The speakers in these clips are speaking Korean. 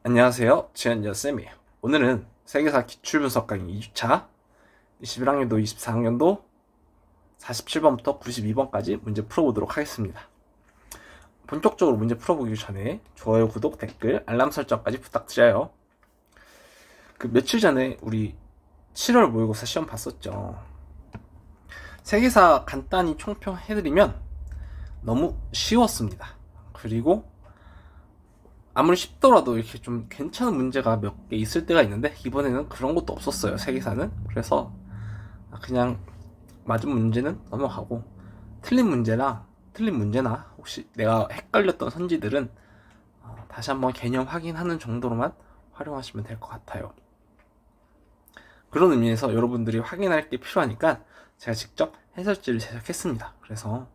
안녕하세요. 지현여쌤이에요. 오늘은 세계사 기출분석 강의 2주차 21학년도 24학년도 47번부터 92번까지 문제 풀어보도록 하겠습니다. 본격적으로 문제 풀어보기 전에 좋아요, 구독, 댓글, 알람 설정까지 부탁드려요. 며칠 전에 우리 7월 모의고사 시험 봤었죠. 세계사 간단히 총평해드리면 너무 쉬웠습니다. 그리고 아무리 쉽더라도 이렇게 좀 괜찮은 문제가 몇 개 있을 때가 있는데 이번에는 그런 것도 없었어요, 세계사는. 그래서 그냥 맞은 문제는 넘어가고 틀린 문제나 혹시 내가 헷갈렸던 선지들은 다시 한번 개념 확인하는 정도로만 활용하시면 될 것 같아요. 그런 의미에서 여러분들이 확인할 게 필요하니까 제가 직접 해설지를 제작했습니다. 그래서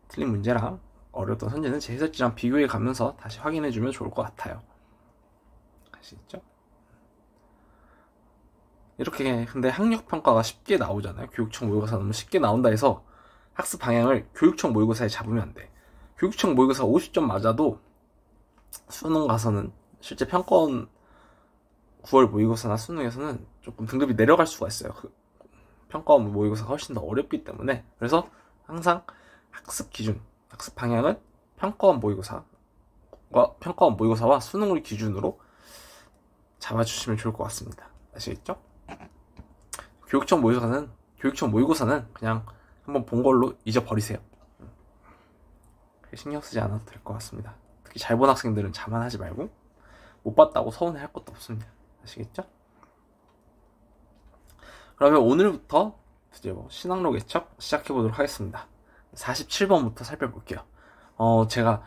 틀린 문제랑 어려웠던 선지는 제 해설지랑 비교해 가면서 다시 확인해주면 좋을 것 같아요. 아시겠죠? 이렇게 근데 학력평가가 쉽게 나오잖아요. 교육청 모의고사 너무 쉽게 나온다 해서 학습 방향을 교육청 모의고사에 잡으면 안 돼. 교육청 모의고사 50점 맞아도 수능 가서는 실제 평가원 9월 모의고사나 수능에서는 조금 등급이 내려갈 수가 있어요. 평가원 모의고사가 훨씬 더 어렵기 때문에. 그래서 항상 학습 기준, 학습 방향은 평가원 모의고사와 수능을 기준으로 잡아주시면 좋을 것 같습니다. 아시겠죠? 교육청 모의고사는 그냥 한번 본 걸로 잊어버리세요. 신경 쓰지 않아도 될 것 같습니다. 특히 잘 본 학생들은 자만하지 말고 못 봤다고 서운해할 것도 없습니다. 아시겠죠? 그러면 오늘부터 드디어 신학록 예측 시작해보도록 하겠습니다. 47번부터 살펴볼게요. 제가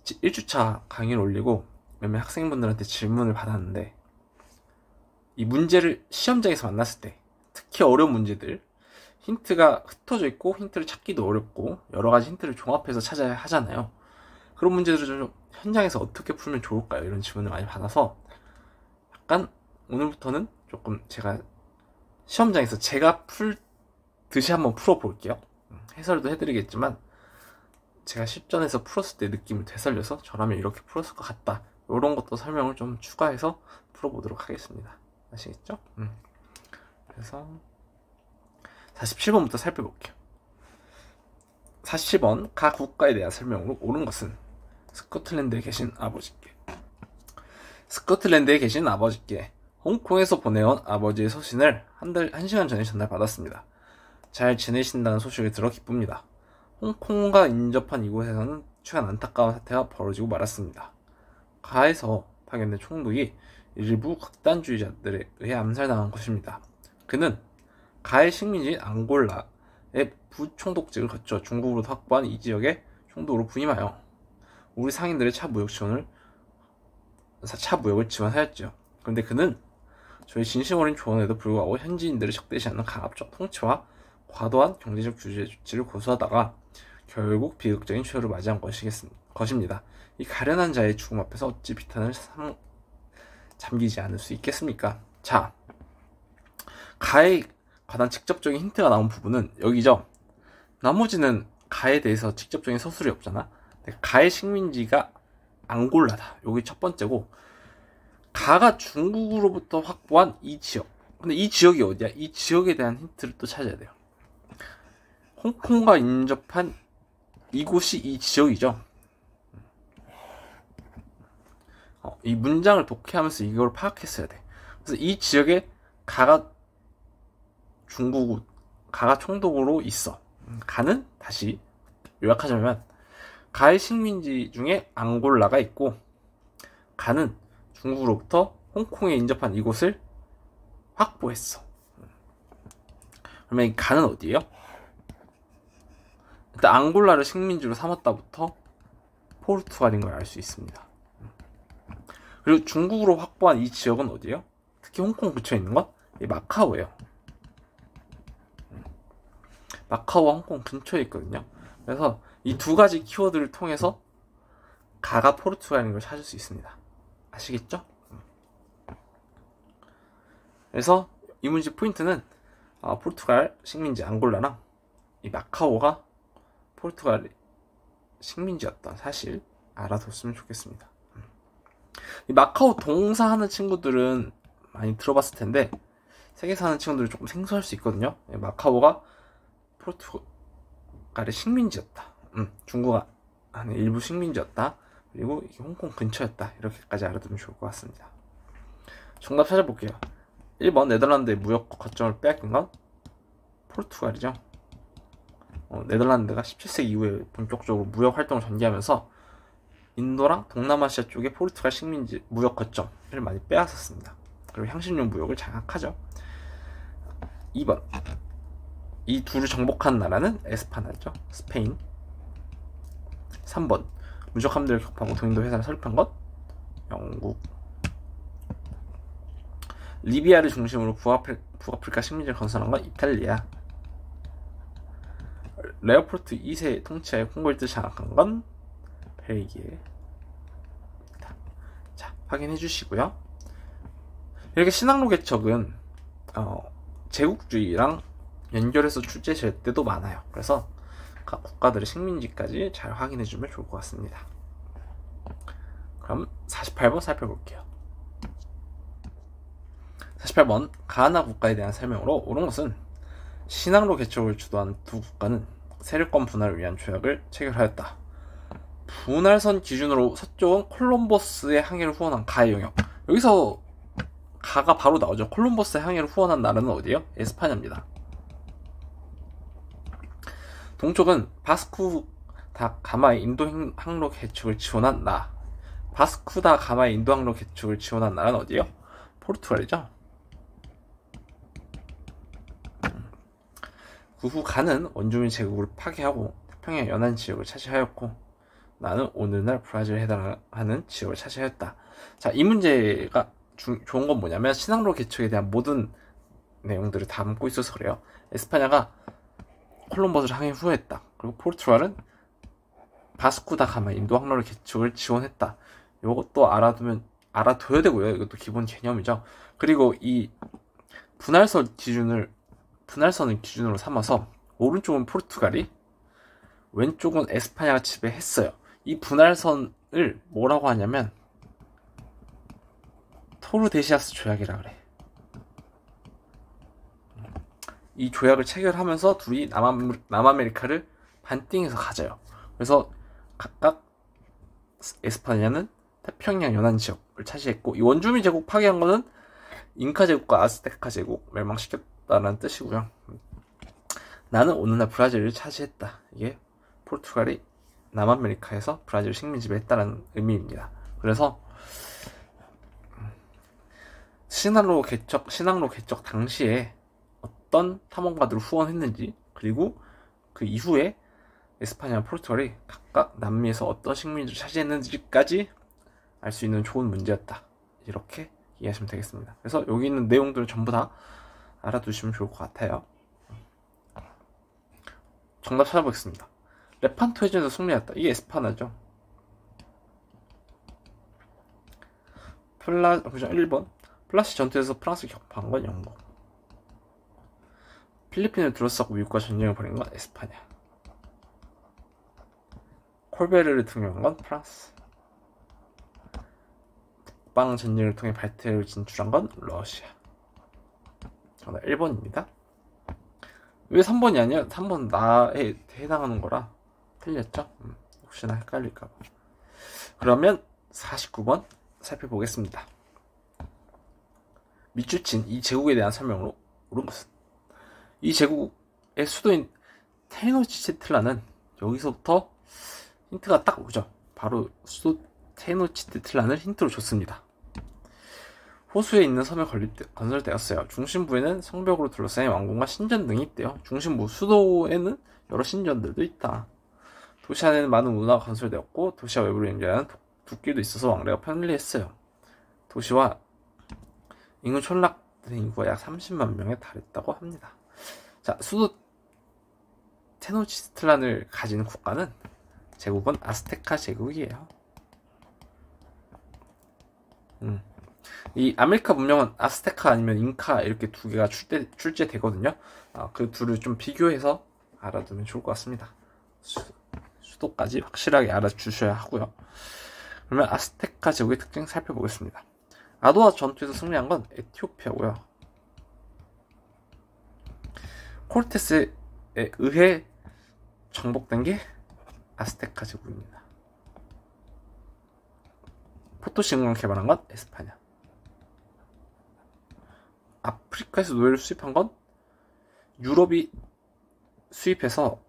1주차 강의를 올리고 몇몇 학생분들한테 질문을 받았는데 이 문제를 시험장에서 만났을 때 특히 어려운 문제들, 힌트가 흩어져 있고 힌트를 찾기도 어렵고 여러가지 힌트를 종합해서 찾아야 하잖아요. 그런 문제들을 좀 현장에서 어떻게 풀면 좋을까요? 이런 질문을 많이 받아서 약간 오늘부터는 조금 제가 시험장에서 제가 풀듯이 한번 풀어볼게요. 해설도 해드리겠지만 제가 실전에서 풀었을 때 느낌을 되살려서 저라면 이렇게 풀었을 것 같다, 이런 것도 설명을 좀 추가해서 풀어보도록 하겠습니다. 아시겠죠? 그래서 47번부터 살펴볼게요. 47번 각 국가에 대한 설명으로 옳은 것은 스코틀랜드에 계신 아버지께 홍콩에서 보내온 아버지의 소신을 한 시간 전에 전달받았습니다. 잘 지내신다는 소식을 들어 기쁩니다. 홍콩과 인접한 이곳에서는 최근 안타까운 사태가 벌어지고 말았습니다. 가에서 파견된 총독이 일부 극단주의자들에 의해 암살당한 것입니다. 그는 가의 식민지인 앙골라의 부총독직을 거쳐 중국으로 확보한 이 지역의 총독으로 부임하여 우리 상인들의 차 무역을 지원하였죠. 그런데 그는 저희 진심 어린 조언에도 불구하고 현지인들을 적대시하는 강압적 통치와 과도한 경제적 규제 조치를 고수하다가 결국 비극적인 최후를 맞이한 것입니다. 이 가련한 자의 죽음 앞에서 어찌 비탄을 잠기지 않을 수 있겠습니까? 자, 가에 관한 직접적인 힌트가 나온 부분은 여기죠. 나머지는 가에 대해서 직접적인 서술이 없잖아. 가의 식민지가 앙골라다, 여기 첫 번째고, 가가 중국으로부터 확보한 이 지역. 근데 이 지역이 어디야? 이 지역에 대한 힌트를 또 찾아야 돼요. 홍콩과 인접한 이곳이 이 지역이죠. 이 문장을 독해하면서 이걸 파악했어야 돼. 그래서 이 지역에 가가 총독으로 있어. 가는, 다시 요약하자면, 가의 식민지 중에 앙골라가 있고, 가는 중국으로부터 홍콩에 인접한 이곳을 확보했어. 그러면 이 가는 어디예요? 일단 앙골라를 식민지로 삼았다부터 포르투갈인 걸 알 수 있습니다. 그리고 중국으로 확보한 이 지역은 어디예요? 특히 홍콩 근처에 있는 건 이 마카오예요. 마카오와 홍콩 근처에 있거든요. 그래서 이 두 가지 키워드를 통해서 가가 포르투갈인 걸 찾을 수 있습니다. 아시겠죠? 그래서 이 문제 포인트는 포르투갈 식민지 앙골라랑 이 마카오가 포르투갈 식민지였던 사실 알아뒀으면 좋겠습니다. 이 마카오 동사 하는 친구들은 많이 들어봤을 텐데 세계 사는 친구들은 조금 생소할 수 있거든요. 마카오가 포르투갈의 식민지였다. 중국 안에 일부 식민지였다. 그리고 이게 홍콩 근처였다. 이렇게까지 알아두면 좋을 것 같습니다. 정답 찾아볼게요. 1번 네덜란드의 무역 거점을 빼앗긴 건 포르투갈이죠. 네덜란드가 17세기 이후에 본격적으로 무역 활동을 전개하면서 인도랑 동남아시아 쪽에 포르투갈 식민지 무역 거점을 많이 빼앗았습니다. 그리고 향신료 무역을 장악하죠. 2번 이 둘을 정복한 나라는 에스파냐죠. 스페인. 3번 무적 함대를 격파하고 동인도 회사를 설립한 것 영국. 리비아를 중심으로 북아프리카 식민지를 건설한 건 이탈리아. 레오폴트 2세 통치하에 콩고일드 장악한 건 벨기에. 자, 확인해 주시고요. 이렇게 신항로 개척은 제국주의랑 연결해서 출제될 때도 많아요. 그래서 각 국가들의 식민지까지 잘 확인해 주면 좋을 것 같습니다. 그럼 48번 살펴볼게요. 48번 가나 국가에 대한 설명으로 옳은 것은 신항로 개척을 주도한 두 국가는 세력권 분할을 위한 조약을 체결하였다. 분할선 기준으로 서쪽은 콜럼버스의 항해를 후원한 가의 영역. 여기서 가가 바로 나오죠. 콜럼버스의 항해를 후원한 나라는 어디예요? 에스파냐입니다. 동쪽은 바스쿠다 가마의 인도 항로 개척을 지원한 나라. 바스쿠다 가마의 인도 항로 개척을 지원한 나라는 어디예요? 포르투갈이죠. 그 후 가는 원주민 제국을 파괴하고 태평양 연안 지역을 차지하였고 나는 오늘날 브라질에 해당하는 지역을 차지하였다. 자, 이 문제가 좋은 건 뭐냐면 신항로 개척에 대한 모든 내용들을 담고 있어서 그래요. 에스파냐가 콜럼버스를 항해 후회했다. 그리고 포르투갈은 바스쿠다 가마 인도 항로 개척을 지원했다. 이것도 알아둬야 되고요. 이것도 기본 개념이죠. 그리고 이 분할선을 기준으로 삼아서 오른쪽은 포르투갈이 왼쪽은 에스파냐가 지배했어요. 이 분할선을 뭐라고 하냐면 토르데시아스 조약이라 그래. 이 조약을 체결하면서 둘이 남아메리카를 반띵해서 가져요. 그래서 각각 에스파냐는 태평양 연안 지역을 차지했고 이 원주민 제국 파괴한 거는 잉카 제국과 아스테카 제국 멸망시켰다는 뜻이고요. 나는 오늘날 브라질을 차지했다. 이게 포르투갈이 남아메리카에서 브라질 식민 지배했다는 의미입니다. 그래서 신항로 개척 당시에 어떤 탐험가들을 후원했는지 그리고 그 이후에 에스파냐와 포르투갈이 각각 남미에서 어떤 식민지를 차지했는지까지 알 수 있는 좋은 문제였다. 이렇게 이해하시면 되겠습니다. 그래서 여기 있는 내용들을 전부 다 알아두시면 좋을 것 같아요. 정답 찾아보겠습니다. 레판토 해전에서 승리했다. 이게 에스파냐죠. 1번 플라시 전투에서 프랑스를 격파한 건 영국. 필리핀을 둘러싸고 미국과 전쟁을 벌인 건 에스파냐. 콜베르를 등용한 건 프랑스. 북방 전쟁을 통해 발트해를 진출한 건 러시아. 정답 1번입니다. 왜 3번이 아니야? 3번 나에 해당하는 거라 틀렸죠? 혹시나 헷갈릴까봐. 그러면 49번 살펴보겠습니다. 미추친 이 제국에 대한 설명으로 옳은 것은 이 제국의 수도인 테노치티틀라는 여기서부터 힌트가 딱 오죠. 바로 수도 테노치티틀란을 힌트로 줬습니다. 호수에 있는 섬에 건설되었어요. 중심부에는 성벽으로 둘러싸인 왕궁과 신전 등이 있대요. 중심부 수도에는 여러 신전들도 있다. 도시 안에는 많은 문화가 건설되었고 도시와 외부를 연결하는 둑길도 있어서 왕래가 편리했어요. 도시와 인근 촌락들의 인구가 약 30만 명에 달했다고 합니다. 자, 수도 테노치틀란을 가진 국가는 제국은 아스테카 제국이에요. 이 아메리카 문명은 아스테카 아니면 잉카 이렇게 두 개가 출제되거든요. 그 둘을 좀 비교해서 알아두면 좋을 것 같습니다. 수도까지 확실하게 알아주셔야 하고요. 그러면 아스테카 제국의 특징 살펴보겠습니다. 아도아 전투에서 승리한 건 에티오피아고요. 코르테스에 의해 정복된 게 아스테카 제국입니다. 포토신공을 개발한 건 에스파냐. 아프리카에서 노예를 수입한 건 유럽이 수입해서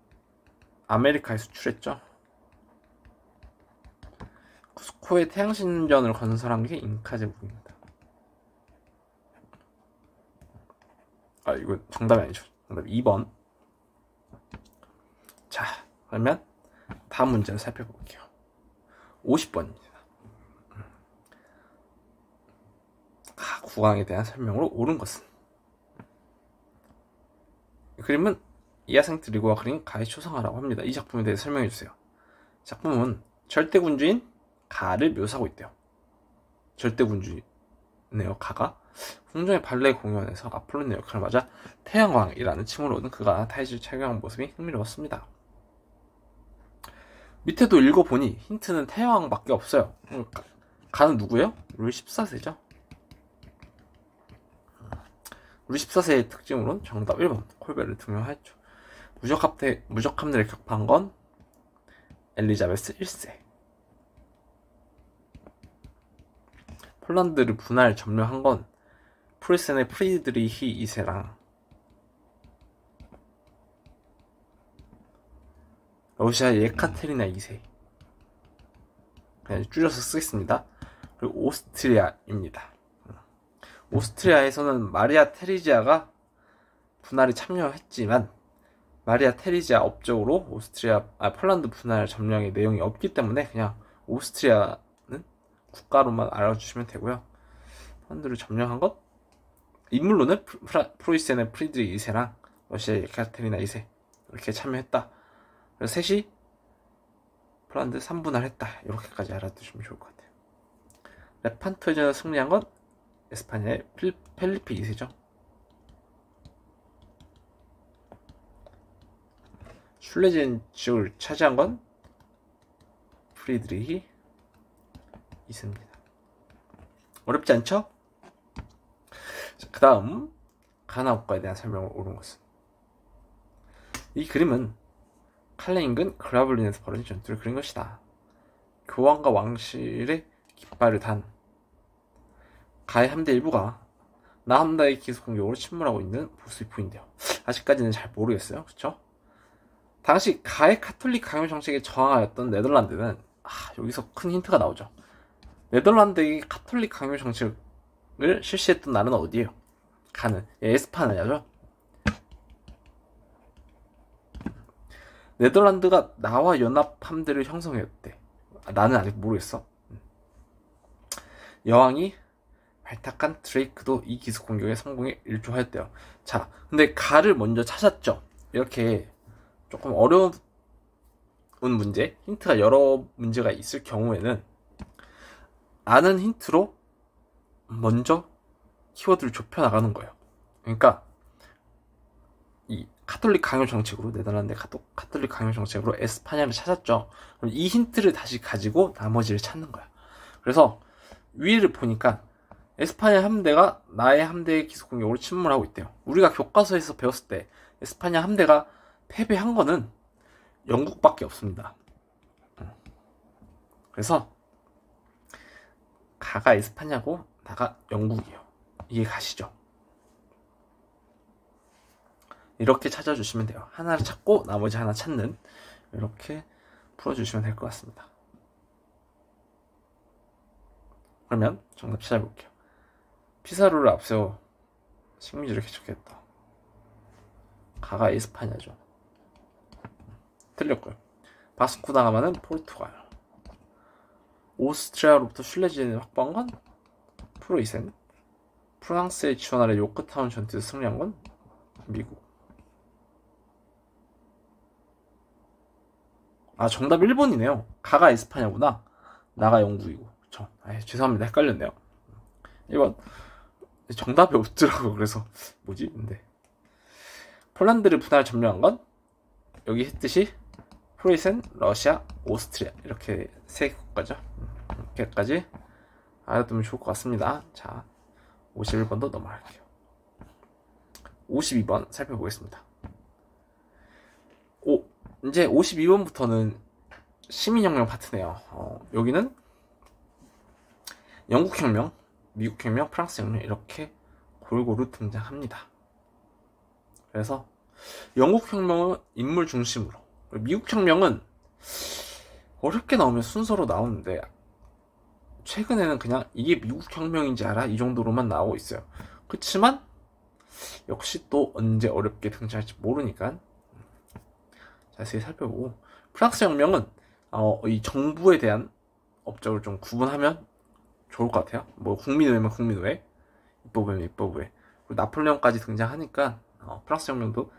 아메리카에 수출했죠. 쿠스코에 태양신전을 건설한 게 잉카 제국입니다. 아, 이거 정답이 아니죠. 정답 2번. 자, 그러면 다음 문제를 살펴볼게요. 50번입니다. 국왕에 대한 설명으로 옳은 것은? 이 그림은 이하생트 리고가 그린 가의 초상화라고 합니다. 이 작품에 대해 설명해 주세요. 작품은 절대군주인 가를 묘사하고 있대요. 절대군주네요. 가가 궁정의 발레 공연에서 아폴로의 역할을 맞아 태양왕이라는 칭호를 얻은 그가 타이즈를 착용한 모습이 흥미로웠습니다. 밑에도 읽어보니 힌트는 태양왕밖에 없어요. 가는 누구예요? 루이 14세죠. 루이 14세의 특징으로는 정답 1번 콜베를 등용하였죠. 무적함대를 격파한 건 엘리자베스 1세. 폴란드를 분할 점령한 건 프루센의 프리드리히 2세랑 러시아의 예카테리나 2세. 그냥 줄여서 쓰겠습니다. 그리고 오스트리아입니다. 오스트리아에서는 마리아 테리지아가 분할에 참여했지만 마리아 테리지아 업적으로 폴란드 분할 점령의 내용이 없기 때문에 그냥 오스트리아는 국가로만 알아주시면 되고요. 폴란드를 점령한 것 인물로는 프로이센의 프리드리히 2세랑 러시아의 예카테리나 2세 이렇게 참여했다. 그래서 셋이 폴란드 3분할했다. 이렇게까지 알아두시면 좋을 것 같아요. 레판토전에서 승리한 건 에스파냐의 펠리페 2세죠. 슐레젠 지역을 차지한 건 프리드리히 2세입니다. 어렵지 않죠? 그 다음 가나 국가에 대한 설명을 옳은 것은? 이 그림은 칼레 인근 그라블린에서 벌어진 전투를 그린 것이다. 교황과 왕실의 깃발을 단 가의 함대 일부가 나함다의 기습 공격으로 침몰하고 있는 모습이 보인대요. 아직까지는 잘 모르겠어요. 그쵸? 당시 가의 카톨릭 강요 정책에 저항하였던 네덜란드는 여기서 큰 힌트가 나오죠. 네덜란드의 카톨릭 강요 정책을 실시했던 나라는 어디예요? 가는 에스파냐죠. 네덜란드가 나와 연합 함대를 형성했대. 나는 아직 모르겠어. 여왕이 발탁한 드레이크도 이 기습 공격에 성공에 일조하였대요. 자, 근데 가를 먼저 찾았죠. 이렇게 조금 어려운 문제, 힌트가 여러 문제가 있을 경우에는 아는 힌트로 먼저 키워드를 좁혀 나가는 거예요. 그러니까 이 카톨릭 강요 정책으로 네덜란드의 카톨릭 강요 정책으로 에스파냐를 찾았죠. 그럼 이 힌트를 다시 가지고 나머지를 찾는 거야. 그래서 위를 보니까 에스파냐 함대가 나의 함대의 기습 공격으로 침몰하고 있대요. 우리가 교과서에서 배웠을 때 에스파냐 함대가 패배한 거는 영국밖에 없습니다. 그래서 가가 에스파냐고 나가 영국이에요. 이해 가시죠? 이렇게 찾아주시면 돼요. 하나를 찾고 나머지 하나 찾는, 이렇게 풀어주시면 될 것 같습니다. 그러면 정답 찾아볼게요. 피사로를 앞세워 식민지를 개척했다. 가가 에스파냐죠. 틀렸고요. 바스코 다가마는 포르투갈. 오스트리아로부터 슐레젠을 확보한 건 프로이센. 프랑스의 지원 아래 요크타운 전투에서 승리한 건 미국. 정답 1번이네요. 가가 에스파냐구나. 나가 영국이고. 그쵸. 죄송합니다. 헷갈렸네요. 1번. 정답이 없더라고요. 그래서 뭐지? 근데 폴란드를 분할 점령한 건 여기 했듯이 프로이센, 러시아, 오스트리아 이렇게 세 국가죠. 이렇게까지 알아두면 좋을 것 같습니다. 자, 51번도 넘어갈게요. 52번 살펴보겠습니다. 이제 52번부터는 시민혁명 파트네요. 여기는 영국혁명, 미국혁명, 프랑스혁명 이렇게 골고루 등장합니다. 그래서 영국혁명은 인물 중심으로, 미국혁명은 어렵게 나오면 순서로 나오는데 최근에는 그냥 이게 미국혁명인지 알아? 이 정도로만 나오고 있어요. 그렇지만 역시 또 언제 어렵게 등장할지 모르니까 자세히 살펴보고, 프랑스 혁명은 이 정부에 대한 업적을 좀 구분하면 좋을 것 같아요. 뭐 국민의회면 국민의회, 입법부면 입법부회, 그리고 나폴레옹까지 등장하니까 프랑스 혁명도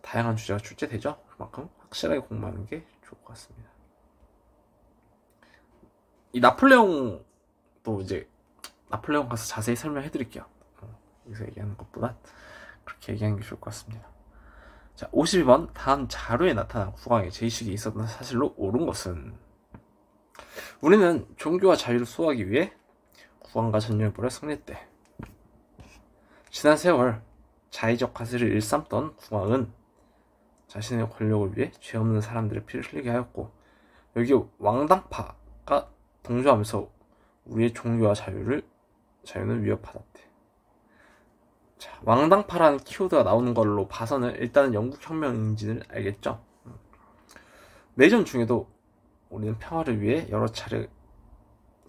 다양한 주제가 출제되죠. 그만큼 확실하게 공부하는 게 좋을 것 같습니다. 이 나폴레옹도 이제 나폴레옹 가서 자세히 설명해 드릴게요. 여기서 얘기하는 것보다 그렇게 얘기하는 게 좋을 것 같습니다. 자, 52번. 다음 자료에 나타난 국왕의 제의식이 있었던 사실로 옳은 것은, 우리는 종교와 자유를 수호하기 위해 국왕과 전율부를 성립했대. 지난 세월 자의적 과세를 일삼던 국왕은 자신의 권력을 위해 죄 없는 사람들의 피를 흘리게 하였고, 여기 왕당파가 동조하면서 우리의 종교와 자유는 위협받았대. 자, 왕당파라는 키워드가 나오는 걸로 봐서는 일단은 영국혁명인지는 알겠죠. 내전 중에도 우리는 평화를 위해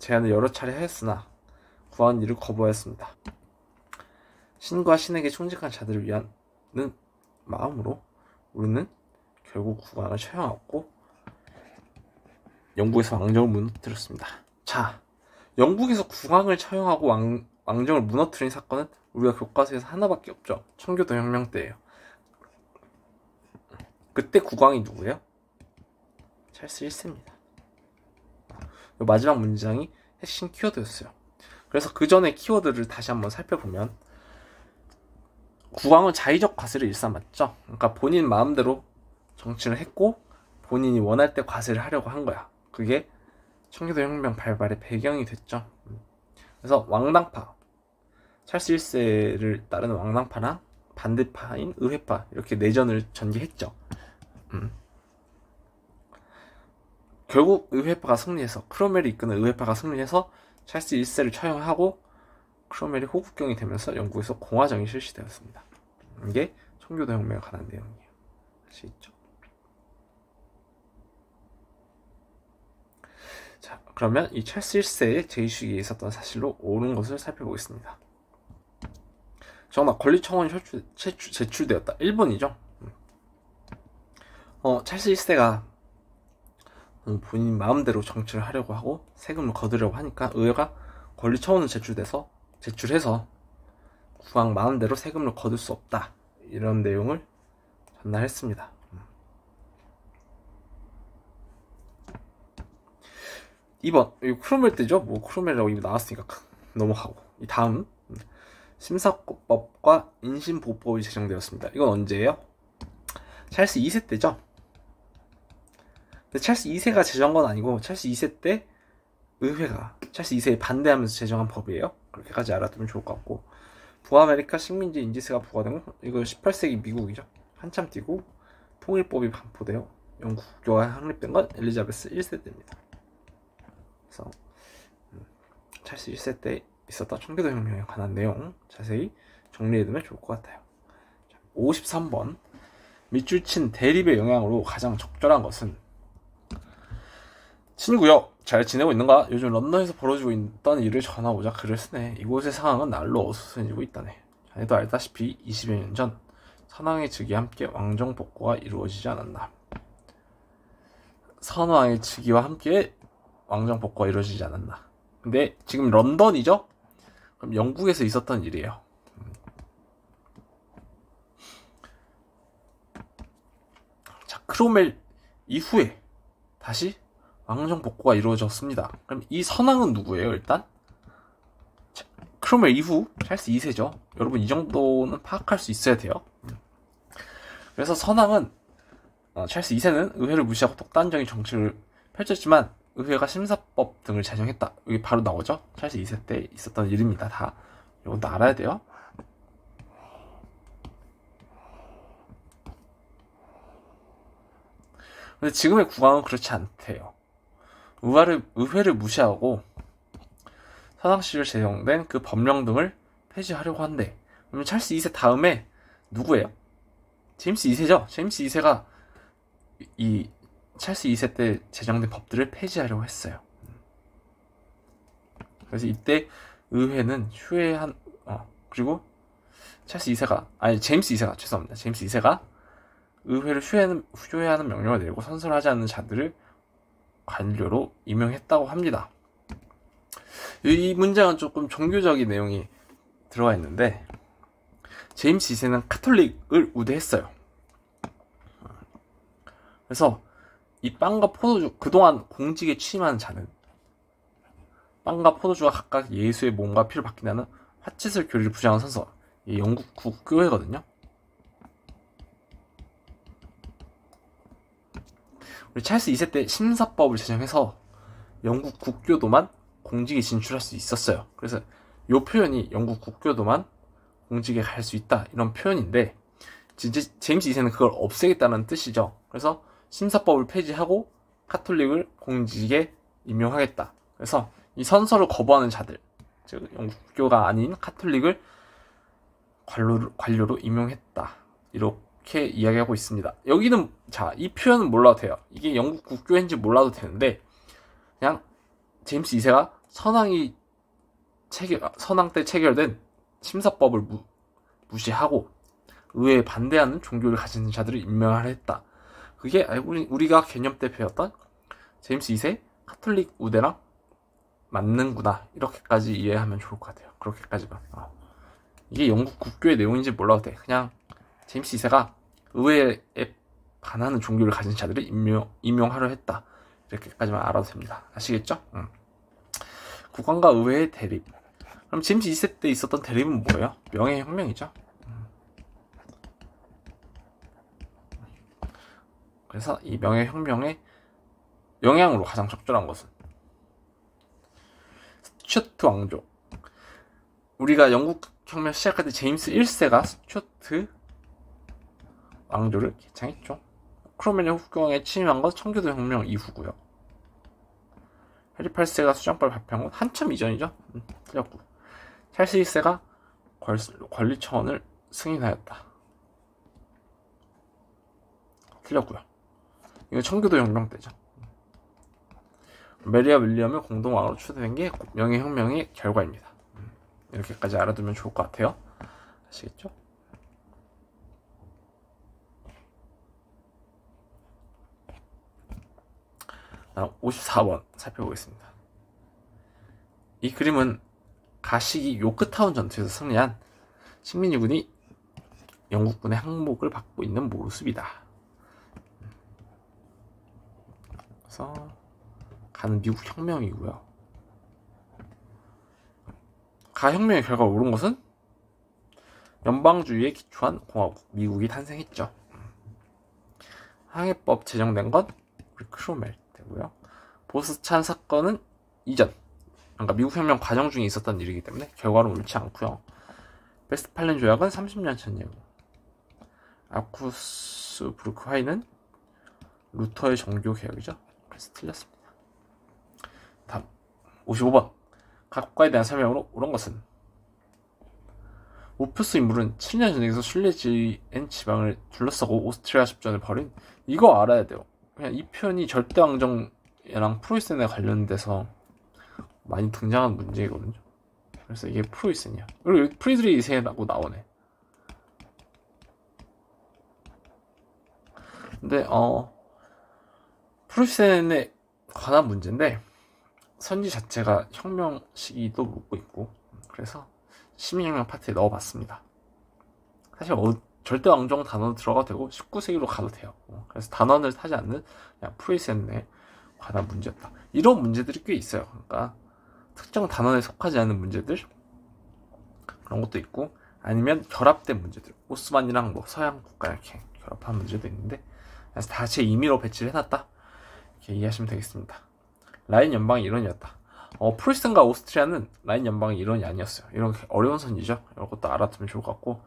제안을 여러 차례 하였으나 구한 이를 거부하였습니다. 신과 신에게 충직한 자들을 위한 마음으로 우리는 결국 국왕을 처형하고 영국에서 왕정을 무너뜨렸습니다. 자, 영국에서 국왕을 처형하고 왕정을 무너뜨린 사건은 우리가 교과서에서 하나밖에 없죠. 청교도 혁명 때예요. 그때 국왕이 누구예요? 찰스 1세입니다. 마지막 문장이 핵심 키워드였어요. 그래서 그 전에 키워드를 다시 한번 살펴보면, 국왕은 자의적 과세를 일삼았죠. 그러니까 본인 마음대로 정치를 했고 본인이 원할 때 과세를 하려고 한 거야. 그게 청교도 혁명 발발의 배경이 됐죠. 그래서 왕당파, 찰스 1세를 따르는 왕당파랑 반대파인 의회파, 이렇게 내전을 전개했죠. 결국 의회파가 승리해서, 크롬웰이 이끄는 의회파가 승리해서 찰스 1세를 처형하고 크롬웰이 호국경이 되면서 영국에서 공화정이 실시되었습니다. 이게 청교도 혁명에 관한 내용이에요. 아시겠죠? 자, 그러면 이 찰스 1세의 제의식이 있었던 사실로 옳은 것을 살펴보겠습니다. 정답, 권리청원이 제출되었다. 1번이죠. 찰스 1세가 본인 마음대로 정치를 하려고 하고 세금을 거두려고 하니까 의회가 권리청원을 제출해서 국왕 마음대로 세금을 거둘 수 없다, 이런 내용을 전달했습니다. 2번, 이거 크롬웰 때죠. 뭐 크롬웰이라고 이미 나왔으니까 넘어가고, 이 다음 심사법과 인신보호법이 제정되었습니다. 이건 언제예요? 찰스 2세 때죠. 근데 찰스 2세가 제정한 건 아니고 찰스 2세 때 의회가 찰스 2세에 반대하면서 제정한 법이에요. 그렇게까지 알아두면 좋을 것 같고, 북아메리카 식민지 인지세가 부과된 건 이거 18세기 미국이죠. 한참 뛰고 통일법이 반포되어 영국 국교가 확립된 건 엘리자베스 1세 때입니다. 그래서 찰스 1세 때 있었던 청교도 혁명에 관한 내용 자세히 정리해두면 좋을 것 같아요. 53번. 밑줄 친 대립의 영향으로 가장 적절한 것은, 친구여, 잘 지내고 있는가? 요즘 런던에서 벌어지고 있던 일을 전하고자 글을 쓰네. 이곳의 상황은 날로 어수선해지고 있다네. 자네도 알다시피 20여 년 전 선왕의 즉위와 함께 왕정 복구가 이루어지지 않았나. 선왕의 즉위와 함께 왕정 복구가 이루어지지 않았나. 근데 지금 런던이죠? 그럼 영국에서 있었던 일이에요. 자, 크롬웰 이후에 다시 왕정 복구가 이루어졌습니다. 그럼 이 선왕은 누구예요? 일단 크롬웰 이후 찰스 2세죠. 여러분 이 정도는 파악할 수 있어야 돼요. 그래서 선왕은 찰스 2세는 의회를 무시하고 독단적인 정치를 펼쳤지만 의회가 심사법 등을 제정했다. 여기 바로 나오죠? 찰스 2세 때 있었던 일입니다. 다 이것도 알아야 돼요. 근데 지금의 국왕은 그렇지 않대요. 의회를 무시하고 사상 시절 제정된 그 법령 등을 폐지하려고 한대. 그러면 찰스 2세 다음에 누구예요? 제임스 2세죠? 제임스 2세가 이 찰스 2세 때 제정된 법들을 폐지하려고 했어요. 그래서 이때 의회는 그리고 제임스 2세가 죄송합니다. 제임스 2세가 의회를 휴회하는 명령을 내리고 선서하지 않는 자들을 관료로 임명했다고 합니다. 이 문장은 조금 종교적인 내용이 들어가 있는데, 제임스 2세는 카톨릭을 우대했어요. 그래서 이 빵과 포도주, 그동안 공직에 취임하는 자는 빵과 포도주가 각각 예수의 몸과 피를 받긴다는 화치슬 교리를 주장하는 선서, 이 영국 국교회거든요. 우리 찰스 2세 때 심사법을 제정해서 영국 국교도만 공직에 진출할 수 있었어요. 그래서 이 표현이 영국 국교도만 공직에 갈 수 있다, 이런 표현인데, 진짜 제임스 2세는 그걸 없애겠다는 뜻이죠. 그래서 심사법을 폐지하고 카톨릭을 공직에 임명하겠다. 그래서 이 선서를 거부하는 자들, 즉 영국 국교가 아닌 카톨릭을 관료로 임명했다, 이렇게 이야기하고 있습니다. 여기는 이 표현은 몰라도 돼요. 이게 영국 국교인지 몰라도 되는데, 그냥 제임스 2세가 선왕 때 체결된 심사법을 무시하고 의회에 반대하는 종교를 가진 자들을 임명하려 했다. 그게 우리가 개념 때 배웠던 제임스 2세 카톨릭 우대랑 맞는구나, 이렇게까지 이해하면 좋을 것 같아요. 그렇게까지만. 이게 영국 국교의 내용인지 몰라도 돼. 그냥 제임스 2세가 의회에 반하는 종교를 가진 자들을 임명하려 했다, 이렇게까지만 알아도 됩니다. 아시겠죠? 국왕과 의회의 대립. 그럼 제임스 2세 때 있었던 대립은 뭐예요? 명예혁명이죠. 그래서 이 명예혁명의 영향으로 가장 적절한 것은 스튜어트 왕조. 우리가 영국 혁명 시작할 때 제임스 1세가 스튜어트 왕조를 개창했죠. 크롬웰의 국왕에 취임한 건 청교도 혁명 이후고요. 해리 8세가 수정법을 발표한 건 한참 이전이죠. 틀렸고, 찰스 1세가 권리청원을 승인하였다. 틀렸고요. 이거 청교도 혁명 때죠. 메리와 윌리엄을 공동왕으로 추대된 게 명예혁명의 결과입니다. 이렇게까지 알아두면 좋을 것 같아요. 아시겠죠? 다음 54번 살펴보겠습니다. 이 그림은 가시기 요크타운 전투에서 승리한 식민지군이 영국군의 항복을 받고 있는 모습이다. 그래서 가는 미국 혁명이고요. 가혁명의 결과로 오른 것은 연방주의에 기초한 공화국 미국이 탄생했죠. 항해법 제정된 건 우리 크롬웰 때고요. 보스찬 사건은 이전, 그러니까 미국 혁명 과정 중에 있었던 일이기 때문에 결과는 옳지 않고요. 베스트팔렌 조약은 30년 전 얘기고, 아쿠스 브루크 화이는 루터의 종교 개혁이죠. 그래서 틀렸습니다. 다음 55번 각 국가에 대한 설명으로 옳은 것은, 오프스 인물은 7년 전쟁에서 순례지엔 지방을 둘러싸고 오스트리아 접전을 벌인, 이거 알아야 돼요. 그냥 이 표현이 절대왕정이랑 프로이센에 관련돼서 많이 등장한 문제이거든요. 그래서 이게 프로이센이야. 그리고 여기 프리드리히세라고 나오네. 근데 프로이센에 관한 문제인데, 선지 자체가 혁명 시기도 묻고 있고, 그래서 시민혁명 파트에 넣어봤습니다. 사실 절대왕정 단어도 들어가도 되고 19세기로 가도 돼요. 그래서 단원을 타지 않는 그냥 프로이센에 관한 문제였다. 이런 문제들이 꽤 있어요. 그러니까 특정 단원에 속하지 않는 문제들, 그런 것도 있고, 아니면 결합된 문제들, 오스만이랑 서양 국가 이렇게 결합한 문제도 있는데, 그래서 다 제 임의로 배치를 해놨다, 이렇게 이해하시면 되겠습니다. 라인 연방의 일원이었다. 프루시아과 오스트리아는 라인 연방의 일원이 아니었어요. 이런 어려운 선지죠. 이런 것도 알아두면 좋을 것 같고,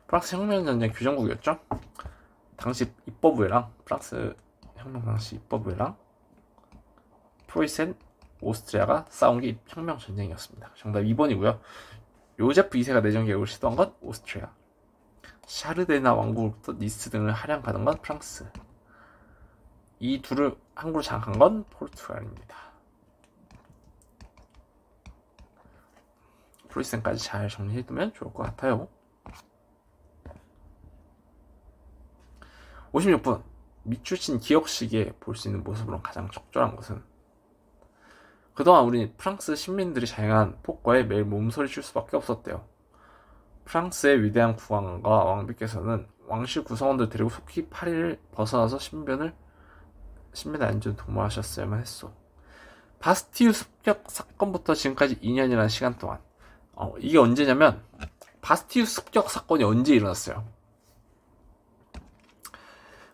프랑스 혁명전쟁 규정국이었죠. 당시 입법부회랑 프랑스 혁명 당시 입법부회랑 프로이센, 오스트리아가 싸운 게 혁명 전쟁이었습니다. 정답 2번이고요. 요제프 2세가 내전 개혁을 시도한 건 오스트리아. 샤르데나 왕국으로부터 니스 등을 할양받은 건 프랑스. 이 둘을 항구로 장악한 건 포르투갈입니다. 프로이센까지 잘 정리해두면 좋을 것 같아요. 56분. 밑줄친 기억시기에 볼 수 있는 모습으로 가장 적절한 것은, 그동안 우리 프랑스 시민들이 자행한 폭거에 매일 몸소리 칠 수밖에 없었대요. 프랑스의 위대한 국왕과 왕비께서는 왕실 구성원들 데리고 속히 파리를 벗어나서 신변 안전 도모하셨어야만 했소. 바스티유 습격 사건부터 지금까지 2년이라는 시간 동안, 이게 언제냐면 바스티유 습격 사건이 언제 일어났어요?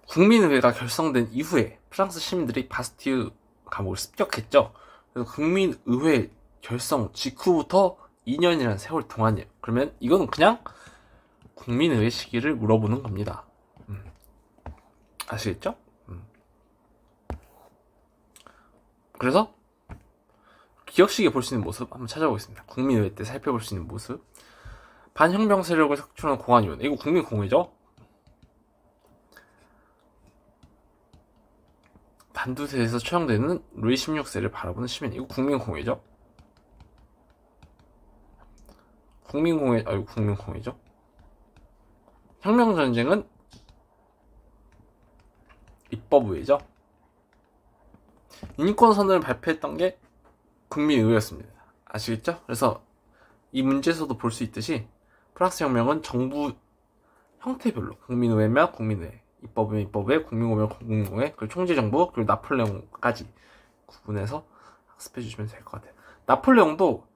국민의회가 결성된 이후에 프랑스 시민들이 바스티유 감옥을 습격했죠. 그래서 국민의회 결성 직후부터 2년이라는 세월 동안이에요. 그러면 이거는 그냥 국민의회 시기를 물어보는 겁니다. 아시겠죠? 그래서 기억시기에 볼 수 있는 모습 한번 찾아보겠습니다. 국민의회 때 살펴볼 수 있는 모습. 반혁명 세력을 척추하는 공안위원회. 이거 국민공회죠? 반두세에서 처형되는 루이 16세를 바라보는 시민. 이거 국민공회죠? 국민공회죠? 혁명전쟁은 입법의회죠? 인권선언을 발표했던 게 국민의회였습니다. 아시겠죠? 그래서 이 문제에서도 볼 수 있듯이 프랑스 혁명은 정부 형태별로 국민의회면 국민의회, 입법이면 입법회, 국민공회면 국민공회, 그리고 총재정부, 그리고 나폴레옹까지 구분해서 학습해 주시면 될 것 같아요. 나폴레옹도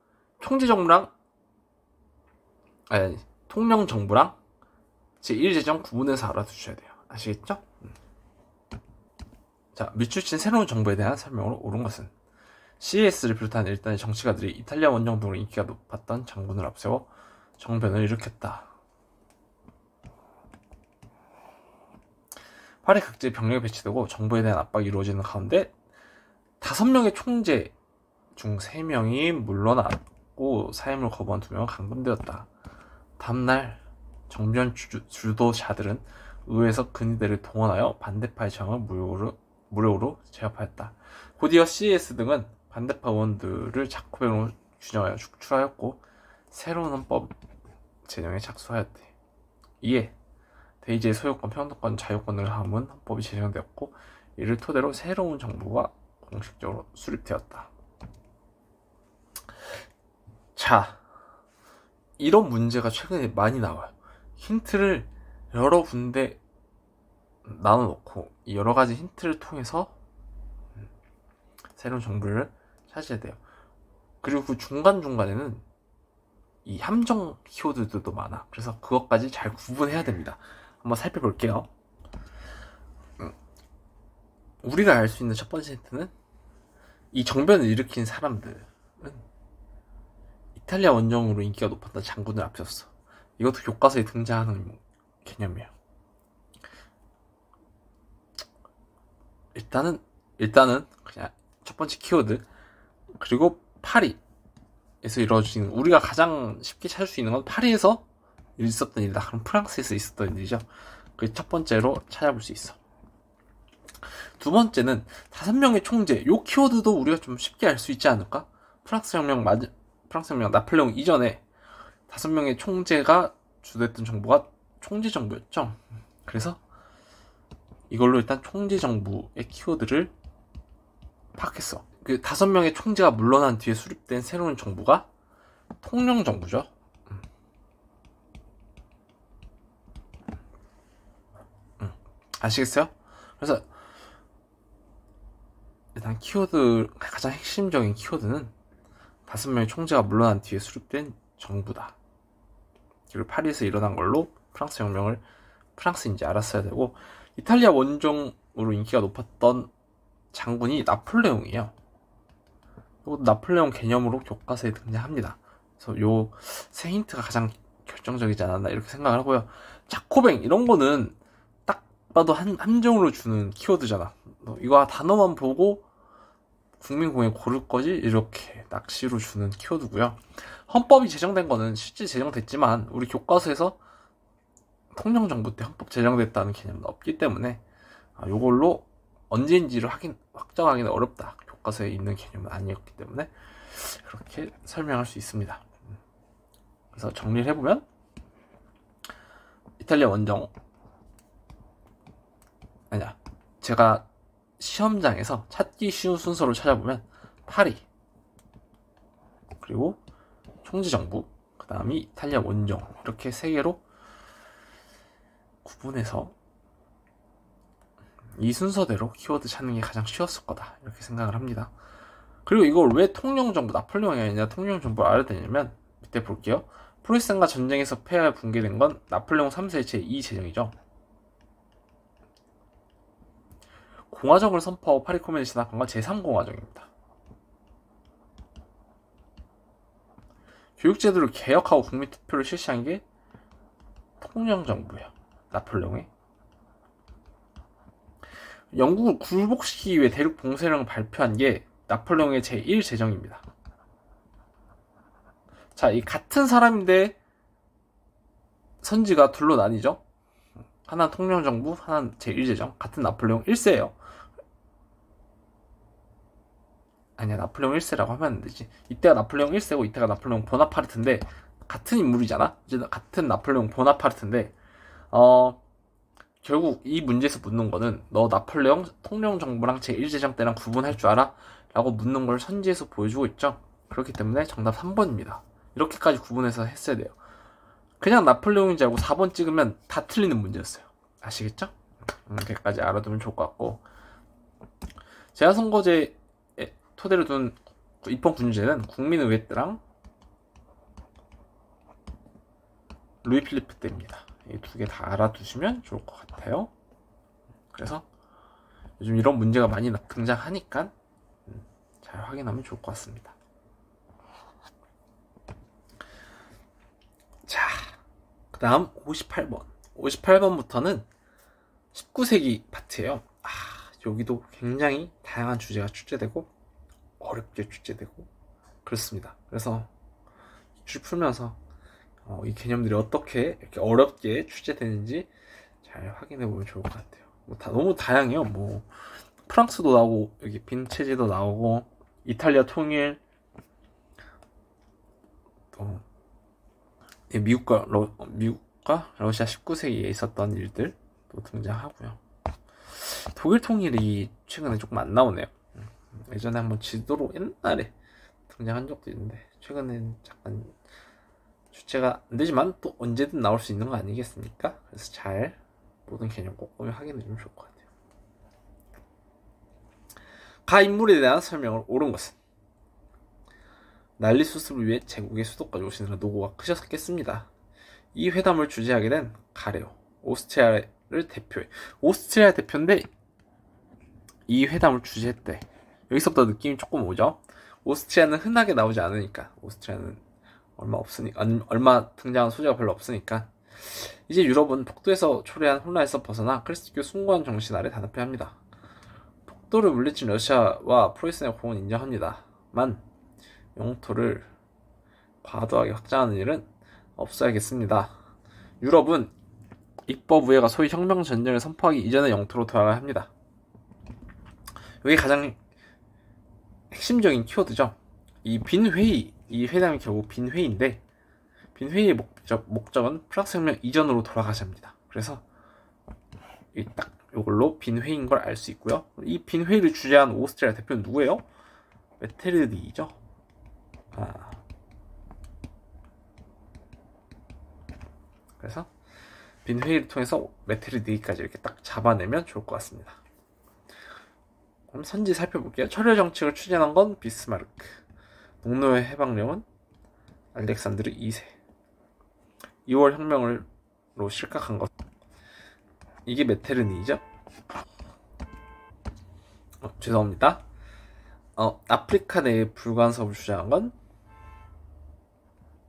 총재정부랑 통령정부랑 제1제정 구분해서 알아두셔야 돼요. 아시겠죠? 자, 밑줄친 새로운 정부에 대한 설명으로 옳은 것은, CES를 비롯한 일단의 정치가들이 이탈리아 원정 등으로 인기가 높았던 장군을 앞세워 정변을 일으켰다. 파리 각지에 병력이 배치되고 정부에 대한 압박이 이루어지는 가운데 5명의 총재 중 3명이 물러났고 사임을 거부한 2명은 감금되었다. 다음날 정변 주도자들은 의회에서 근위대를 동원하여 반대파의 저항을 무력으로 제압하였다. 곧이어 CES 등은 반대파 의원들을 자코벤으로 규정하여 축출하였고 새로운 헌법 제정에 착수하였대. 이에 대의제의 소유권, 평등권, 자유권 등을 담은 헌법이 제정되었고 이를 토대로 새로운 정부가 공식적으로 수립되었다. 자, 이런 문제가 최근에 많이 나와요. 힌트를 여러 군데 나눠놓고 이 여러 가지 힌트를 통해서 새로운 정보를 찾아야 돼요. 그리고 그 중간중간에는 이 함정 키워드들도 많아. 그래서 그것까지 잘 구분해야 됩니다. 한번 살펴볼게요. 우리가 알 수 있는 첫 번째 힌트는 이 정변을 일으킨 사람들은 이탈리아 원정으로 인기가 높았던 장군을 앞섰어. 이것도 교과서에 등장하는 개념이에요. 일단은 그냥 첫 번째 키워드, 그리고 파리에서 이루어지는, 우리가 가장 쉽게 찾을 수 있는 건 파리에서 있었던 일이다. 그럼 프랑스에서 있었던 일이죠. 그게 첫 번째로 찾아볼 수 있어. 두 번째는 5명의 총재. 요 키워드도 우리가 좀 쉽게 알 수 있지 않을까? 프랑스 혁명 나폴레옹 이전에 5명의 총재가 주도했던 정부가 총재정부였죠. 그래서 이걸로 일단 총재정부의 키워드를 파악했어. 그 5명의 총재가 물러난 뒤에 수립된 새로운 정부가 통령정부죠. 아시겠어요? 그래서 일단 키워드, 가장 핵심적인 키워드는 5명의 총재가 물러난 뒤에 수립된 정부다. 그리고 파리에서 일어난 걸로 프랑스 혁명을 프랑스인지 알았어야 되고, 이탈리아 원정으로 인기가 높았던 장군이 나폴레옹이에요. 이것도 나폴레옹 개념으로 교과서에 등장합니다. 그래서 요 세 힌트가 가장 결정적이지 않았나 이렇게 생각을 하고요. 자코뱅 이런 거는 딱 봐도 함정으로 주는 키워드잖아. 이거 단어만 보고 국민공에 고를 거지 이렇게 낚시로 주는 키워드고요. 헌법이 제정된 거는 실제 제정됐지만 우리 교과서에서 통영정부 때 헌법 제정됐다는 개념은 없기 때문에 요걸로 언제인지를 확정하기는 어렵다. 교과서에 있는 개념은 아니었기 때문에 그렇게 설명할 수 있습니다. 그래서 정리를 해보면 이탈리아 원정 제가 시험장에서 찾기 쉬운 순서로 찾아보면 파리, 그리고 총지정부, 그 다음이 이탈리아 원정 이렇게 세 개로 구분해서 이 순서대로 키워드 찾는 게 가장 쉬웠을 거다 이렇게 생각을 합니다. 그리고 이걸 왜 통영정부, 나폴레옹이 아니냐 통영정부를 알아야 되냐면 밑에 볼게요. 프로이센과 전쟁에서 패하여 붕괴된 건 나폴레옹 3세의 제2 제정이죠. 공화정을 선포하고 파리 코멘을 진압한 건 제3공화정입니다. 교육제도를 개혁하고 국민투표를 실시한 게 통영정부예요. 나폴레옹의. 영국을 굴복시키기 위해 대륙 봉쇄령을 발표한 게 나폴레옹의 제1 제정입니다. 자, 이 같은 사람인데 선지가 둘로 나뉘죠. 하나는 통영정부, 하나는 제1제정. 같은 나폴레옹 1세예요. 아니야, 나폴레옹 1세라고 하면 안 되지. 이때가 나폴레옹 1세고 이때가 나폴레옹 보나파르트인데 같은 인물이잖아. 이제 같은 나폴레옹 보나파르트인데 결국 이 문제에서 묻는 거는 너 나폴레옹 통영정부랑 제1제정 때랑 구분할 줄 알아? 라고 묻는 걸 선지에서 보여주고 있죠. 그렇기 때문에 정답 3번입니다. 이렇게까지 구분해서 했어야 돼요. 그냥 나폴레옹인지 알고 4번 찍으면 다 틀리는 문제였어요. 아시겠죠? 여기까지 알아두면 좋을 것 같고, 제야선거제 토대로 둔 입헌군주제는 국민의회 때랑 루이 필리프 때입니다. 이 두 개 다 알아두시면 좋을 것 같아요. 그래서 요즘 이런 문제가 많이 등장하니까 잘 확인하면 좋을 것 같습니다. 자, 그 다음 58번. 58번부터는 19세기 파트예요. 여기도 굉장히 다양한 주제가 출제되고 어렵게 출제되고 그렇습니다. 그래서 줄 풀면서 이 개념들이 어떻게 이렇게 어렵게 출제되는지 잘 확인해보면 좋을 것 같아요. 너무 다양해요. 프랑스도 나오고 여기 빈체제도 나오고 이탈리아 통일, 또 미국과 러시아 19세기에 있었던 일들도 등장하고요. 독일 통일이 최근에 조금 안 나오네요. 예전에 한번 지도로 옛날에 등장한 적도 있는데 최근에는 잠깐 주체가 안 되지만 또 언제든 나올 수 있는 거 아니겠습니까? 그래서 잘 모든 개념 꼼꼼히 확인해주면 좋을 것 같아요. 가 인물에 대한 설명을 옳은 것은 난리 수습을 위해 제국의 수도까지 오시느라 노고가 크셨겠습니다. 이 회담을 주재하게 된 가레오, 오스트리아를 대표해. 오스트리아 대표인데 이 회담을 주재했대. 여기서부터 느낌이 조금 오죠? 오스트리아는 흔하게 나오지 않으니까. 오스트리아는 얼마 등장한 소재가 별로 없으니까. 이제 유럽은 폭도에서 초래한 혼란에서 벗어나 그리스도교 숭고한 정신 아래 단합해야 합니다. 폭도를 물리친 러시아와 프로이센의 공은 인정합니다만 영토를 과도하게 확장하는 일은 없어야겠습니다. 유럽은 입법의회가 소위 혁명전쟁을 선포하기 이전의 영토로 돌아가야 합니다. 이게 가장 핵심적인 키워드죠. 이 빈회의, 이 회담이 결국 빈회의인데 빈회의의 목적은 프랑스 혁명 이전으로 돌아가셔야 합니다. 그래서 딱 이걸로 빈회의인 걸 알 수 있고요. 이 빈회의를 주재한 오스트리아 대표는 누구예요? 메테르니히죠. 그래서 빈회의를 통해서 메테르니히까지 이렇게 딱 잡아내면 좋을 것 같습니다. 그럼 선지 살펴볼게요. 철회 정책을 추진한 건 비스마르크, 농노의 해방령은 알렉산드르 2세, 2월 혁명으로 실각한 것, 이게 메테르니히죠. 죄송합니다. 아프리카 내에 불관섭을 주장한 건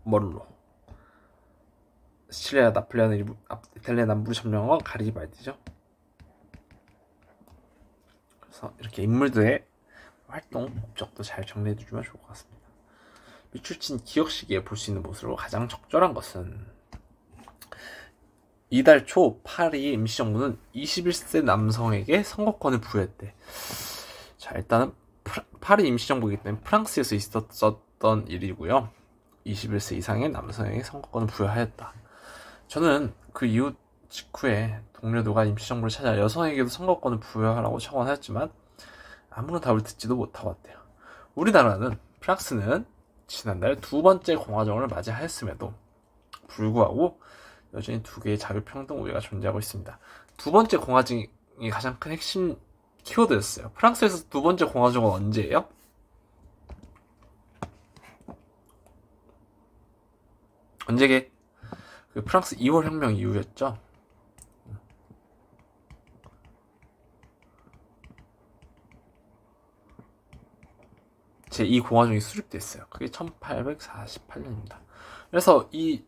머를로. 시칠리아 나폴레옹 일부 이탈리아 남부를 점령한 건 가리발디죠. 그래서 이렇게 인물들의 활동 업적도 잘 정리해두면 좋을 것 같습니다. 미출친 기억 시기에 볼 수 있는 모습으로 가장 적절한 것은 이달 초 파리 임시정부는 21세 남성에게 선거권을 부여했대. 자, 일단은 파리 임시정부이기 때문에 프랑스에서 있었던 일이고요. 21세 이상의 남성에게 선거권을 부여하였다. 저는 그 이후 직후에 동료들과 임시정부를 찾아 여성에게도 선거권을 부여하라고 청원하였지만 아무런 답을 듣지도 못하고 왔대요. 우리나라는 프랑스는 지난달 두 번째 공화정을 맞이하였음에도 불구하고 여전히 두 개의 자유평등 우위가 존재하고 있습니다. 두 번째 공화정이 가장 큰 핵심 키워드였어요. 프랑스에서 두 번째 공화정은 언제예요? 언제게? 그 프랑스 2월 혁명 이후였죠. 제2 공화정이 수립됐어요. 그게 1848년입니다. 그래서 이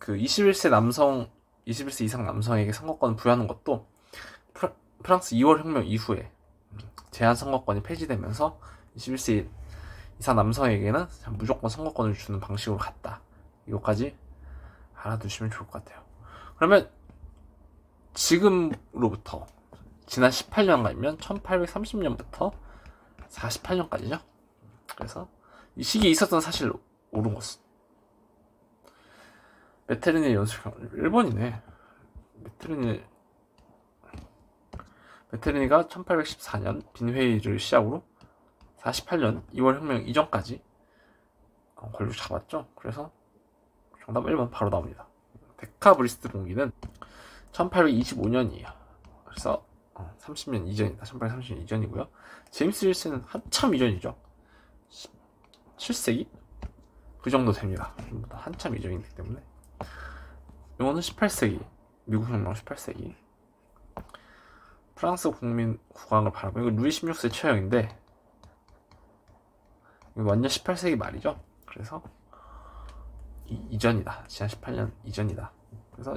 21세 남성, 21세 이상 남성에게 선거권을 부여하는 것도 프랑스 2월 혁명 이후에 제한 선거권이 폐지되면서 21세 이상 남성에게는 무조건 선거권을 주는 방식으로 갔다. 이것까지 알아두시면 좋을 것 같아요. 그러면 지금으로부터 지난 18년간이면 1830년부터 48년까지죠. 그래서 이 시기에 있었던 사실로 옳은 것은 메테르니 연수경 일본이네. 메테르니가 1814년 빈회의를 시작으로 48년 2월 혁명 이전까지 권력 잡았죠. 그래서 정답 1번 바로 나옵니다. 데카브리스트 봉기는 1825년이에요. 그래서 30년 이전이다. 1830년 이전이고요. 제임스 1세는 한참 이전이죠. 7세기? 그 정도 됩니다. 한참 이전이기 때문에. 이거는 18세기. 미국 혁명 18세기. 프랑스 국민 국왕을 바라고, 이거 루이 16세 처형인데, 이거 완전 18세기 말이죠. 그래서, 이전이다. 지난 18년 이전이다. 그래서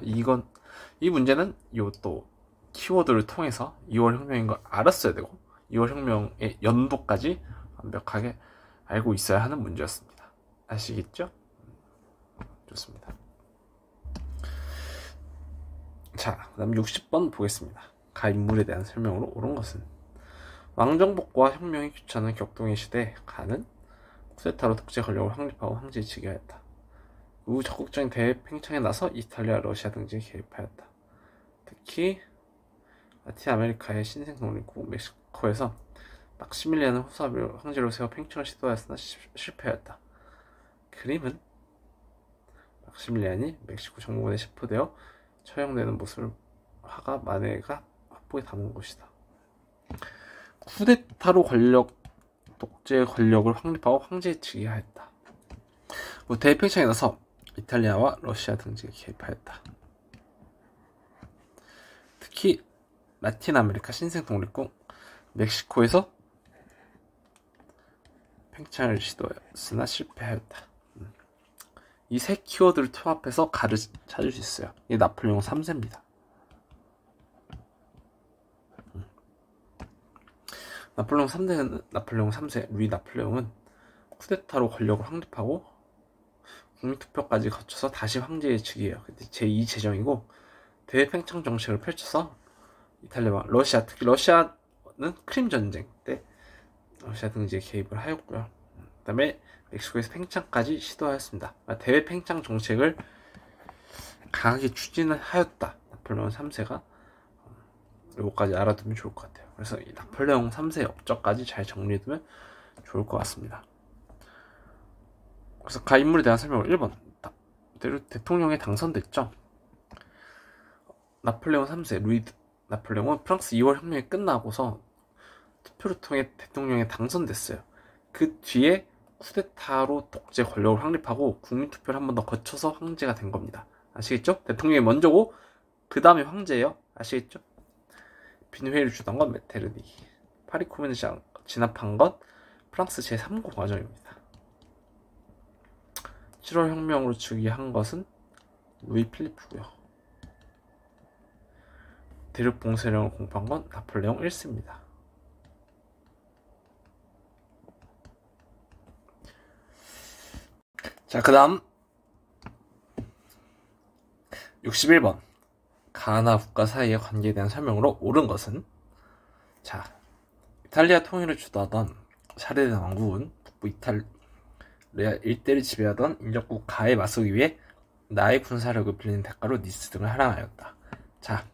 이 문제는 또 키워드를 통해서 2월 혁명인 걸 알았어야 되고, 2월 혁명의 연도까지 완벽하게 알고 있어야 하는 문제였습니다. 아시겠죠? 좋습니다. 자, 그 다음 60번 보겠습니다. 가 인물에 대한 설명으로 옳은 것은 왕정복과 혁명이 귀찮은 격동의 시대에 가는 쿠데타로 독재 권력을 확립하고 황제에 즉위하였다. 그 적극적인 대팽창에 나서 이탈리아, 러시아 등지에 개입하였다. 특히 라틴 아메리카의 신생 독립국 멕시코에서 막시밀리안을 후사비로 황제로 세워 팽창을 시도하였으나 실패하였다. 그림은 막시밀리안이 멕시코 정부군에 체포되어 처형되는 모습을 화가 마네가 확보에 담은 것이다. 쿠데타로 독재 권력을 확립하고 황제에 즉위하였다. 대팽창에 나서 이탈리아와 러시아 등지에 개입하였다. 특히 라틴 아메리카 신생 독립국 멕시코에서 팽창을 시도했으나 실패하였다. 이 세 키워드를 통합해서 가를 찾을 수 있어요. 이게 나폴레옹 3세입니다. 나폴레옹 3세 루이 나폴레옹은 쿠데타로 권력을 확립하고 국민투표까지 거쳐서 다시 황제에 즉위해요. 그때 제2제정이고 대팽창 정책을 펼쳐서 이탈리아와 러시아, 특히 러시아는 크림 전쟁 때 러시아 등지에 개입을 하였고요. 그 다음에 멕시코에서 팽창까지 시도하였습니다. 대외 팽창 정책을 강하게 추진을 하였다. 나폴레옹 3세가 이거까지 알아두면 좋을 것 같아요. 그래서 이 나폴레옹 3세의 업적까지 잘 정리해두면 좋을 것 같습니다. 그래서 가 인물에 대한 설명을 1번 대통령에 당선됐죠. 나폴레옹 3세 루이 나폴레옹은 프랑스 2월 혁명이 끝나고서 투표를 통해 대통령에 당선됐어요. 그 뒤에 쿠데타로 독재 권력을 확립하고 국민투표를 한 번 더 거쳐서 황제가 된 겁니다. 아시겠죠? 대통령이 먼저고 그 다음에 황제예요. 아시겠죠? 빈회의를 주던 건 메테르니, 파리 코민을 진압한 건 프랑스 제3고 과정입니다. 7월 혁명으로 즉위한 것은 루이 필리프고요. 대륙 봉쇄령을 공포한 건 나폴레옹 1세입니다. 자, 그 다음 61번 가나 국가 사이의 관계에 대한 설명으로 옳은 것은, 자, 이탈리아 통일을 주도하던 샤르데나 왕국은 북부 이탈리아 일대를 지배하던 인접국 가에 맞서기 위해 나의 군사력을 빌리는 대가로 니스 등을 할양하였다. 자,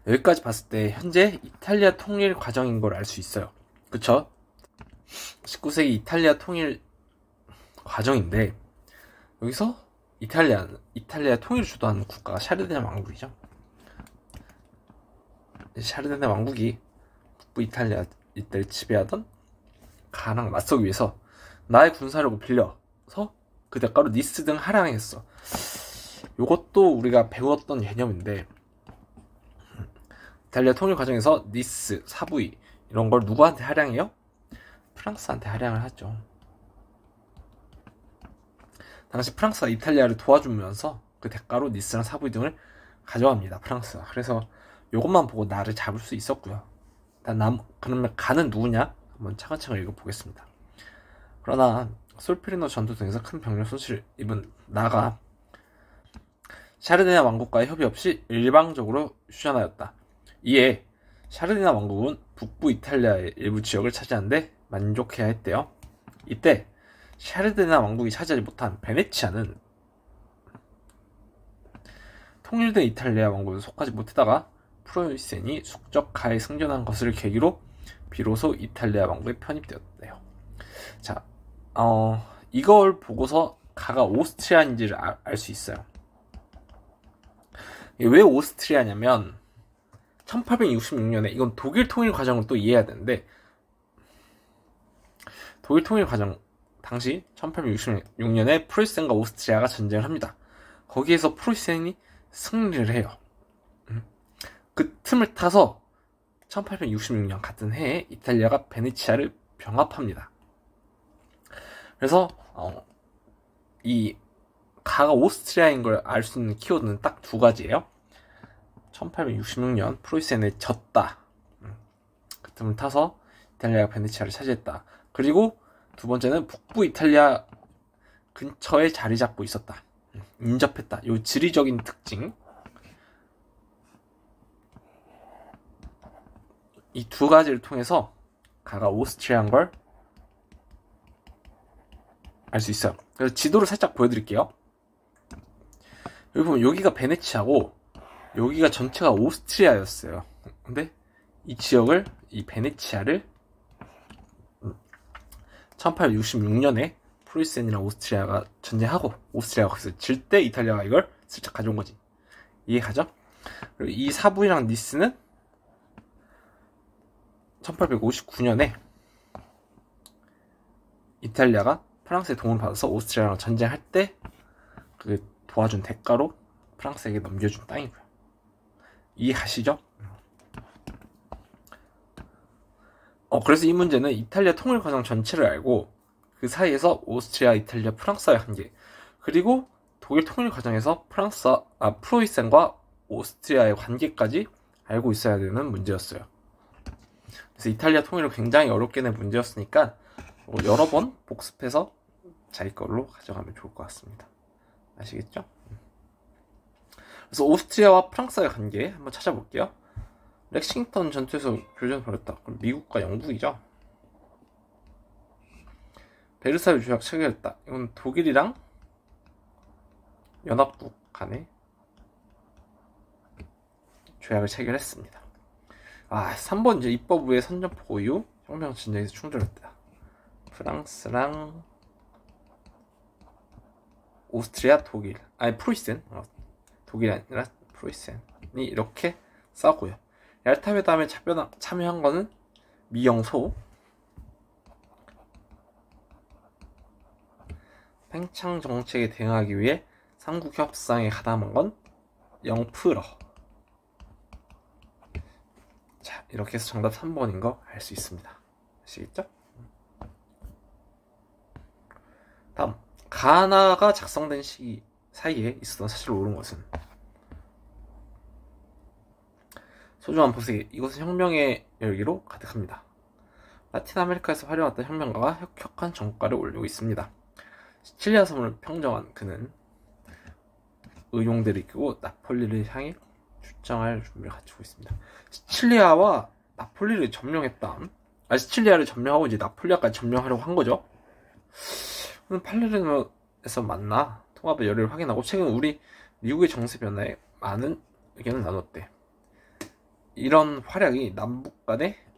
여기까지 봤을 때 현재 이탈리아 통일 과정인 걸 알 수 있어요. 그쵸? 19세기 이탈리아 통일 과정인데, 여기서 이탈리아 통일을 주도하는 국가가 샤르데나 왕국이죠. 샤르데나 왕국이 북부 이탈리아 일대를 지배하던 가랑 맞서기 위해서 나의 군사력을 빌려서 그 대가로 니스 등 할양했어. 요것도 우리가 배웠던 개념인데, 이탈리아 통일 과정에서 니스, 사부이 이런 걸 누구한테 할양해요? 프랑스한테 할양을 하죠. 당시 프랑스가 이탈리아를 도와주면서 그 대가로 니스랑 사부이 등을 가져갑니다. 프랑스가. 그래서 요것만 보고 나를 잡을 수 있었고요. 그러면 가는 누구냐? 한번 차근차근 읽어보겠습니다. 그러나 솔페리노 전투 등에서 큰 병력 손실을 입은 나가 샤르데나 왕국과의 협의 없이 일방적으로 휴전하였다. 이에 샤르데나 왕국은 북부 이탈리아의 일부 지역을 차지하는데 만족해야 했대요. 이때 샤르데나 왕국이 차지하지 못한 베네치아는 통일된 이탈리아 왕국에 속하지 못하다가 프로이센이 숙적 가에 승전한 것을 계기로 비로소 이탈리아 왕국에 편입되었대요. 자, 이걸 보고서 가가 오스트리아인지를 알 수 있어요. 왜 오스트리아냐면 1866년에 이건 독일 통일 과정을 또 이해해야 되는데, 독일 통일 과정 당시 1866년에 프로이센과 오스트리아가 전쟁을 합니다. 거기에서 프로이센이 승리를 해요. 그 틈을 타서 1866년 같은 해에 이탈리아가 베네치아를 병합합니다. 그래서 이 가가 오스트리아인 걸 알 수 있는 키워드는 딱 두 가지예요. 1866년 프로이센에 졌다. 그 틈을 타서 이탈리아가 베네치아를 차지했다. 그리고 두 번째는 북부 이탈리아 근처에 자리 잡고 있었다. 인접했다. 요 지리적인 특징. 이 두 가지를 통해서 가가 오스트리아인 걸 알 수 있어요. 그래서 지도를 살짝 보여드릴게요. 여기 보면 여기가 베네치아고 여기가 전체가 오스트리아였어요. 근데 이 지역을, 이 베네치아를 1866년에 프로이센이랑 오스트리아가 전쟁하고 오스트리아가 거기서 질 때 이탈리아가 이걸 슬쩍 가져온 거지. 이해가죠? 그리고 이 사부이랑 니스는 1859년에 이탈리아가 프랑스의 도움을 받아서 오스트리아랑 전쟁할 때 그 도와준 대가로 프랑스에게 넘겨준 땅이고요. 이해하시죠? 그래서 이 문제는 이탈리아 통일 과정 전체를 알고 그 사이에서 오스트리아, 이탈리아, 프랑스와의 관계, 그리고 독일 통일 과정에서 프로이센과 오스트리아의 관계까지 알고 있어야 되는 문제였어요. 그래서 이탈리아 통일을 굉장히 어렵게 낸 문제였으니까 여러 번 복습해서 자기 걸로 가져가면 좋을 것 같습니다. 아시겠죠? 그래서 오스트리아와 프랑스와의 관계 한번 찾아볼게요. 렉싱턴 전투에서 교전을 벌였다. 그럼 미국과 영국이죠. 베르사유 조약 체결했다. 이건 독일이랑 연합국 간에 조약을 체결했습니다. 3번 이제 입법부의 선전포고 이후 혁명 전쟁에서 충돌했다. 프랑스랑 오스트리아, 독일, 프로이센, 독일이 아니라 프로이센이 이렇게 싸우고요. 얄타 회담에 참여한 거는 미영소, 팽창 정책에 대응하기 위해 삼국 협상에 가담한 건 영프러. 자, 이렇게 해서 정답 3번인 거 알 수 있습니다. 아시겠죠? 다음, 가나가 작성된 시기 사이에 있었던 사실을 옳은 것은 소중한 보세기, 이곳은 혁명의 열기로 가득합니다. 라틴 아메리카에서 활용했던 혁명가가 혁혁한 정가를 올리고 있습니다. 시칠리아 섬을 평정한 그는 의용대를 이끌고 나폴리를 향해 출정할 준비를 갖추고 있습니다. 시칠리아와 나폴리를 점령했다. 시칠리아를 점령하고 이제 나폴리아까지 점령하려고 한 거죠. 팔레르모에서 만나 통합의 열의를 확인하고 최근 우리 미국의 정세 변화에 많은 의견을 나눴대. 이런 활약이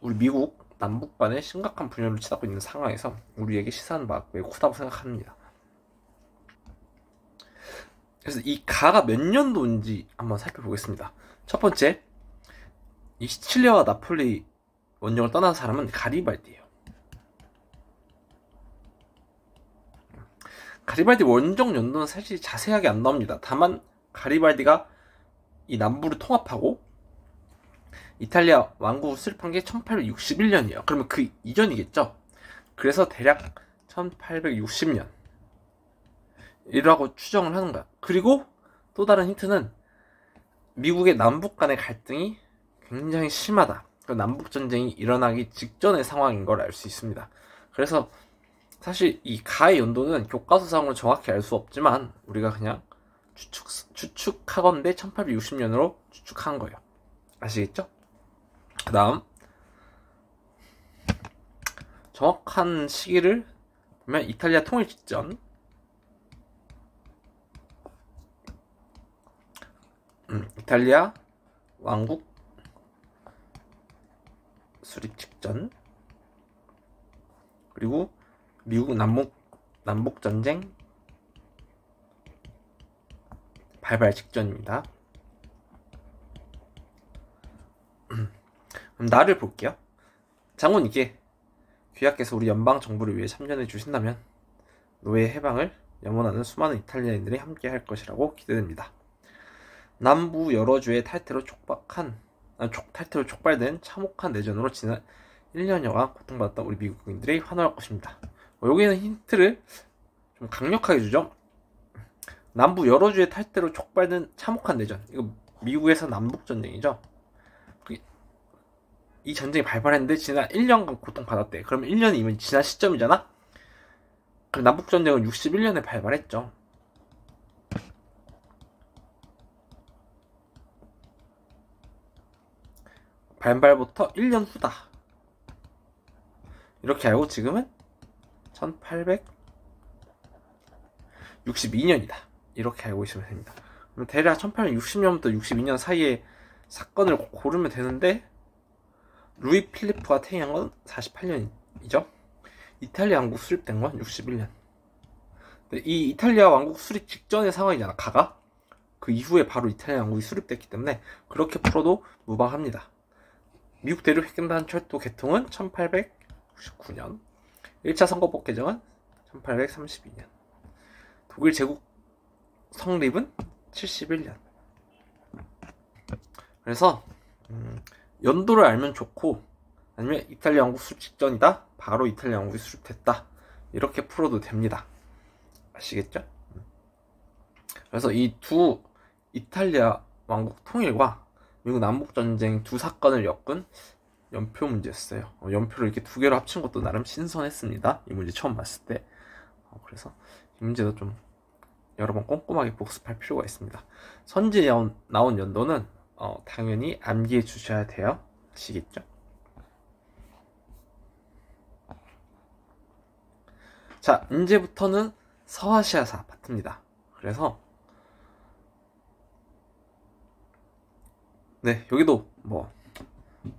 우리 미국 남북 간에 심각한 분열을 치닫고 있는 상황에서 우리에게 시사하는 바가 매우 크다고 생각합니다. 그래서 이 가가 몇 년도인지 한번 살펴보겠습니다. 첫 번째, 이 시칠리아와 나폴리 원정을 떠난 사람은 가리발디예요. 가리발디 원정 연도는 사실 자세하게 안 나옵니다. 다만 가리발디가 이 남부를 통합하고 이탈리아 왕국을 수립한 게 1861년이에요. 그러면 그 이전이겠죠? 그래서 대략 1860년 이라고 추정을 하는 거야. 그리고 또 다른 힌트는 미국의 남북 간의 갈등이 굉장히 심하다. 남북전쟁이 일어나기 직전의 상황인 걸 알 수 있습니다. 그래서 사실 이 가의 연도는 교과서상으로 정확히 알 수 없지만 우리가 그냥 추측하건대 1860년으로 추측한 거예요. 아시겠죠? 그 다음 정확한 시기를 보면 이탈리아 통일 직전 이탈리아 왕국 수립 직전 그리고 미국 남북전쟁 발발 직전입니다. 그럼 나를 볼게요. 장군님께 귀하께서 우리 연방정부를 위해 참전해 주신다면 노예 해방을 염원하는 수많은 이탈리아인들이 함께 할 것이라고 기대됩니다. 남부 여러 주의 탈퇴로 촉발된 참혹한 내전으로 지난 1년여간 고통받았던 우리 미국인들이 환호할 것입니다. 여기는 힌트를 좀 강력하게 주죠. 남부 여러 주의 탈퇴로 촉발된 참혹한 내전. 이거 미국에서 남북전쟁이죠. 이 전쟁이 발발했는데 지난 1년간 고통받았대. 그럼 1년이 이미 지난 시점이잖아? 그럼 남북전쟁은 61년에 발발했죠. 발발부터 1년 후다. 이렇게 알고 지금은 1862년이다. 이렇게 알고 있으면 됩니다. 그럼 대략 1860년부터 62년 사이에 사건을 고르면 되는데 루이 필리프가 퇴임한 건 48년이죠. 이탈리아 왕국 수립된 건 61년. 이 이탈리아 왕국 수립 직전의 상황이잖아, 가가. 그 이후에 바로 이탈리아 왕국이 수립됐기 때문에 그렇게 풀어도 무방합니다. 미국 대륙 횡단 철도 개통은 1899년, 1차 선거법 개정은 1832년, 독일 제국 성립은 71년. 그래서 연도를 알면 좋고, 아니면 이탈리아 왕국 수립 직전이다, 바로 이탈리아 왕국이 수립됐다, 이렇게 풀어도 됩니다. 아시겠죠? 그래서 이 두 이탈리아 왕국 통일과 미국 남북전쟁 두 사건을 엮은 연표 문제였어요. 연표를 이렇게 두 개로 합친 것도 나름 신선했습니다. 이 문제 처음 봤을 때. 그래서 이 문제도 좀 여러 번 꼼꼼하게 복습할 필요가 있습니다. 선지에 나온 연도는 당연히 암기해 주셔야 돼요. 아시겠죠? 자, 이제부터는 서아시아사 파트입니다. 그래서 네, 여기도 뭐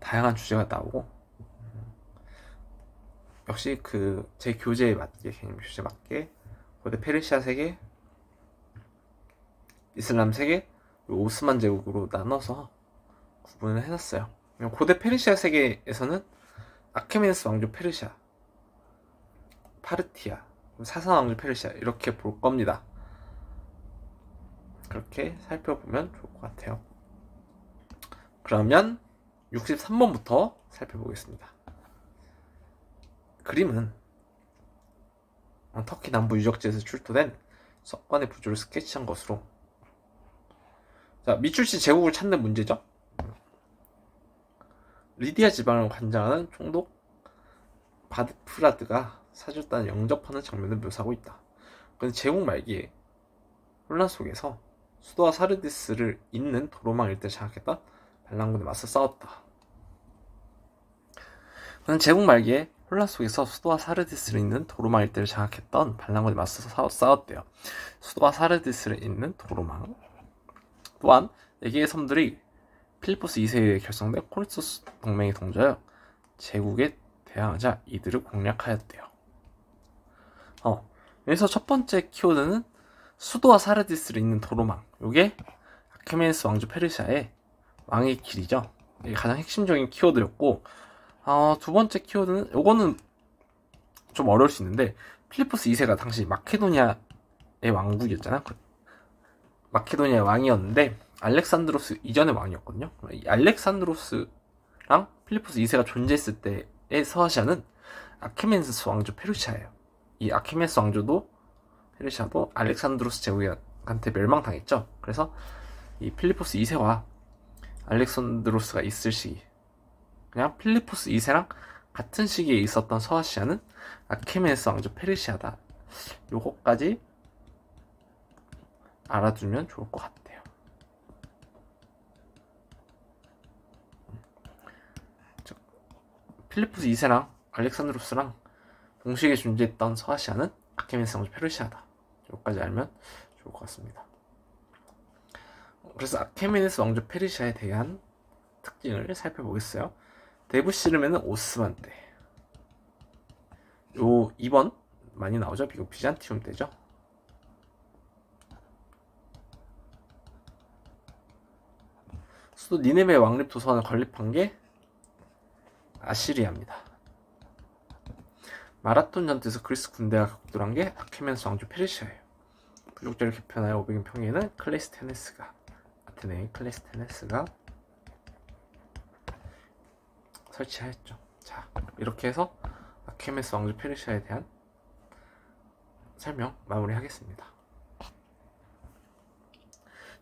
다양한 주제가 나오고 역시 제 교재에 맞게, 개념 교재에 맞게 고대 페르시아 세계, 이슬람 세계, 오스만 제국으로 나눠서 구분을 해놨어요. 고대 페르시아 세계에서는 아케메네스 왕조 페르시아, 파르티아, 사산 왕조 페르시아 이렇게 볼 겁니다. 그렇게 살펴보면 좋을 것 같아요. 그러면 63번부터 살펴보겠습니다. 그림은 터키 남부 유적지에서 출토된 석관의 부조를 스케치한 것으로. 자, 미출시 제국을 찾는 문제죠. 리디아 지방을 관장하는 총독 바드프라드가 사절단을 영접하는 장면을 묘사하고 있다. 그는 제국 말기에 혼란 속에서 수도와 사르디스를 잇는 도로망 일대를 장악했던 반란군에 맞서 싸웠다. 그는 제국 말기에 혼란 속에서 수도와 사르디스를 잇는 도로망 일대를 장악했던 반란군에 맞서 싸웠대요. 수도와 사르디스를 잇는 도로망. 또한 4개의 섬들이 필리포스 2세에 결성된 코르투스 동맹에 동조하여 제국에 대항하자 이들을 공략하였대요. 여기서 첫 번째 키워드는 수도와 사르디스를 잇는 도로망. 요게 아케메네스 왕조 페르시아의 왕의 길이죠. 이게 가장 핵심적인 키워드였고, 두 번째 키워드는 요거는 좀 어려울 수 있는데, 필리포스 2세가 당시 마케도니아의 왕국이었잖아. 마케도니아의 왕이었는데 알렉산드로스 이전의 왕이었거든요. 이 알렉산드로스랑 필리포스 2세가 존재했을 때의 서아시아는 아케메네스 왕조 페르시아예요. 이 아케메네스 왕조도 페르시아도 알렉산드로스 제국한테 멸망당했죠. 그래서 이 필리포스 2세와 알렉산드로스가 있을 시기, 그냥 필리포스 2세랑 같은 시기에 있었던 서아시아는 아케메네스 왕조 페르시아다. 요거까지 알아두면 좋을 것 같아요. 필리포스 2세랑 알렉산드로스랑 동시기에 존재했던 서아시아는 아케메네스 왕조 페르시아다. 여기까지 알면 좋을 것 같습니다. 그래서 아케메네스 왕조 페르시아에 대한 특징을 살펴보겠어요. 데부시르메는 오스만 때. 요 2번 많이 나오죠. 이거 비잔티움 때죠. 수도 니네베 왕립 도서관을 건립한 게 아시리아입니다. 마라톤 전투에서 그리스 군대가 격돌한 게 아케메네스 왕조 페르시아예요. 부족자를 개편하여 500인 평에는 클레이스테네스가, 아테네의 클레이스테네스가 설치하였죠. 자, 이렇게 해서 아케메네스 왕조 페르시아에 대한 설명 마무리하겠습니다.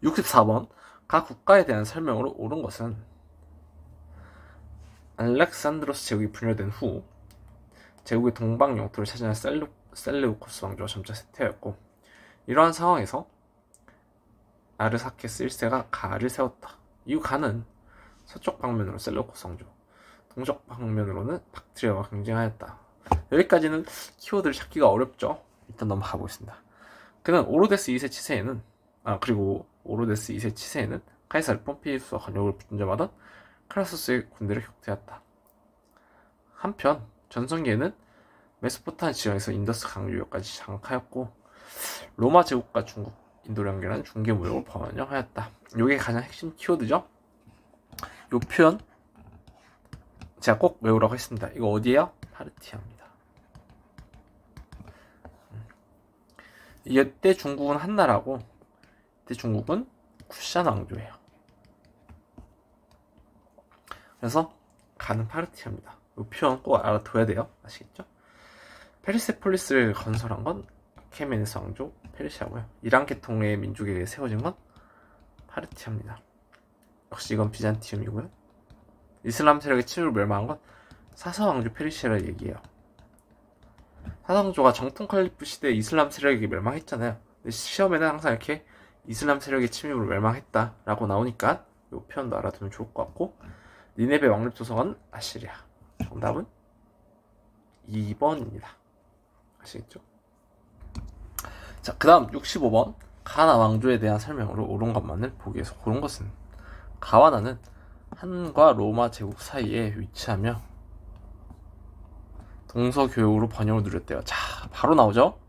64번 각 국가에 대한 설명으로 옳은 것은 알렉산드로스 제국이 분열된 후 제국의 동방 영토를 차지한 셀레우코스 왕조가 점차 쇠퇴하였고, 이러한 상황에서 아르사케스 1세가 가를 세웠다. 이후 가는 서쪽 방면으로 셀레우코스 왕조, 동쪽 방면으로는 박트리아와 경쟁하였다. 여기까지는 키워드를 찾기가 어렵죠. 일단 넘어가 보겠습니다. 그는 오로데스 2세 치세에는 그리고 오로데스 2세 치세에는 카이사르 폼페이우스와 권력을 분점하던 크라소스의 군대를 격퇴했다. 한편 전성기에는 메소포타미아 지역에서 인더스 강 유역까지 장악하였고, 로마 제국과 중국, 인도를 연결하는 중개 무역을 번영하였다. 이게 가장 핵심 키워드죠. 이 표현 제가 꼭 외우라고 했습니다. 이거 어디에요? 파르티아입니다. 이때 중국은 한나라고, 이때 중국은 쿠샨 왕조예요. 그래서 가는 파르티아입니다. 이 표현 꼭 알아둬야 돼요. 아시겠죠? 페르세폴리스를 건설한 건 아케메네스 왕조 페르시아고요. 이란 계통의 민족에 세워진 건 파르티아입니다. 역시 이건 비잔티움이고요. 이슬람 세력의 침입으로 멸망한 건 사사 왕조 페르시아를 얘기해요. 사사 왕조가 정통 칼리프 시대에 이슬람 세력에게 멸망했잖아요. 근데 시험에는 항상 이렇게 이슬람 세력의 침입으로 멸망했다라고 나오니까 이 표현도 알아두면 좋을 것 같고, 니네베 왕립 도서관 아시리아. 정답은 2번입니다. 아시겠죠? 자, 그 다음 65번 가나 왕조에 대한 설명으로 옳은 것만을 보기 위해서 고른 것은, 가와나는 한과 로마 제국 사이에 위치하며 동서교역으로 번영을 누렸대요. 자, 바로 나오죠?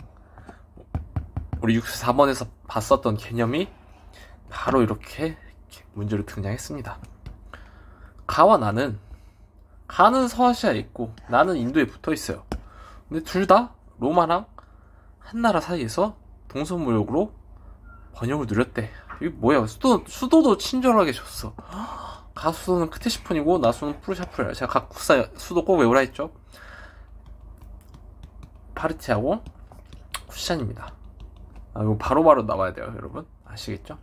우리 64번에서 봤었던 개념이 바로 이렇게 문제로 등장했습니다. 가와 나는, 가는 서아시아에 있고 나는 인도에 붙어 있어요. 근데 둘 다 로마랑 한나라 사이에서 동서무역으로 번영을 누렸대. 이게 뭐야? 수도도 친절하게 줬어. 가 수도는 크테시폰이고 나 수도는 프루샤프야. 제가 각 국사 수도 꼭 외우라 했죠. 파르티아고 쿠샨입니다. 이거 바로바로 나와야 돼요, 여러분. 아시겠죠?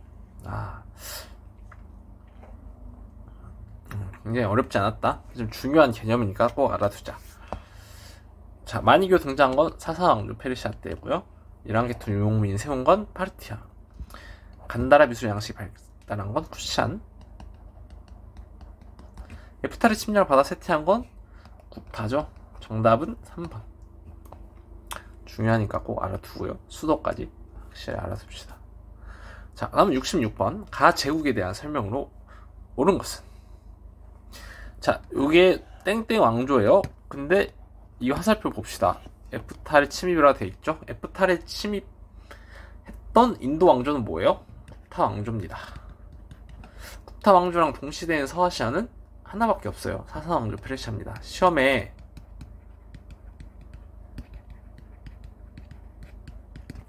굉장히 어렵지 않았다. 좀 중요한 개념이니까 꼭 알아두자. 자, 마니교 등장한 건 사사왕조 페르시아 때고요. 이란계통 유목민 세운 건 파르티아. 간다라 미술 양식이 발달한 건 쿠샨. 에프탈의 침략을 받아 세팅한 건 굽타죠. 정답은 3번. 중요하니까 꼭 알아두고요. 수도까지 확실히 알아둡시다. 자, 다음 66번. 가 제국에 대한 설명으로 옳은 것은? 자, 요게 땡땡 왕조예요. 근데 이 화살표 봅시다. 에프탈의 침입이라고 되어 있죠. 에프탈의 침입했던 인도 왕조는 뭐예요? 굽타 왕조입니다. 굽타 왕조랑 동시대인 서아시아는 하나밖에 없어요. 사사 왕조 페르시아입니다. 시험에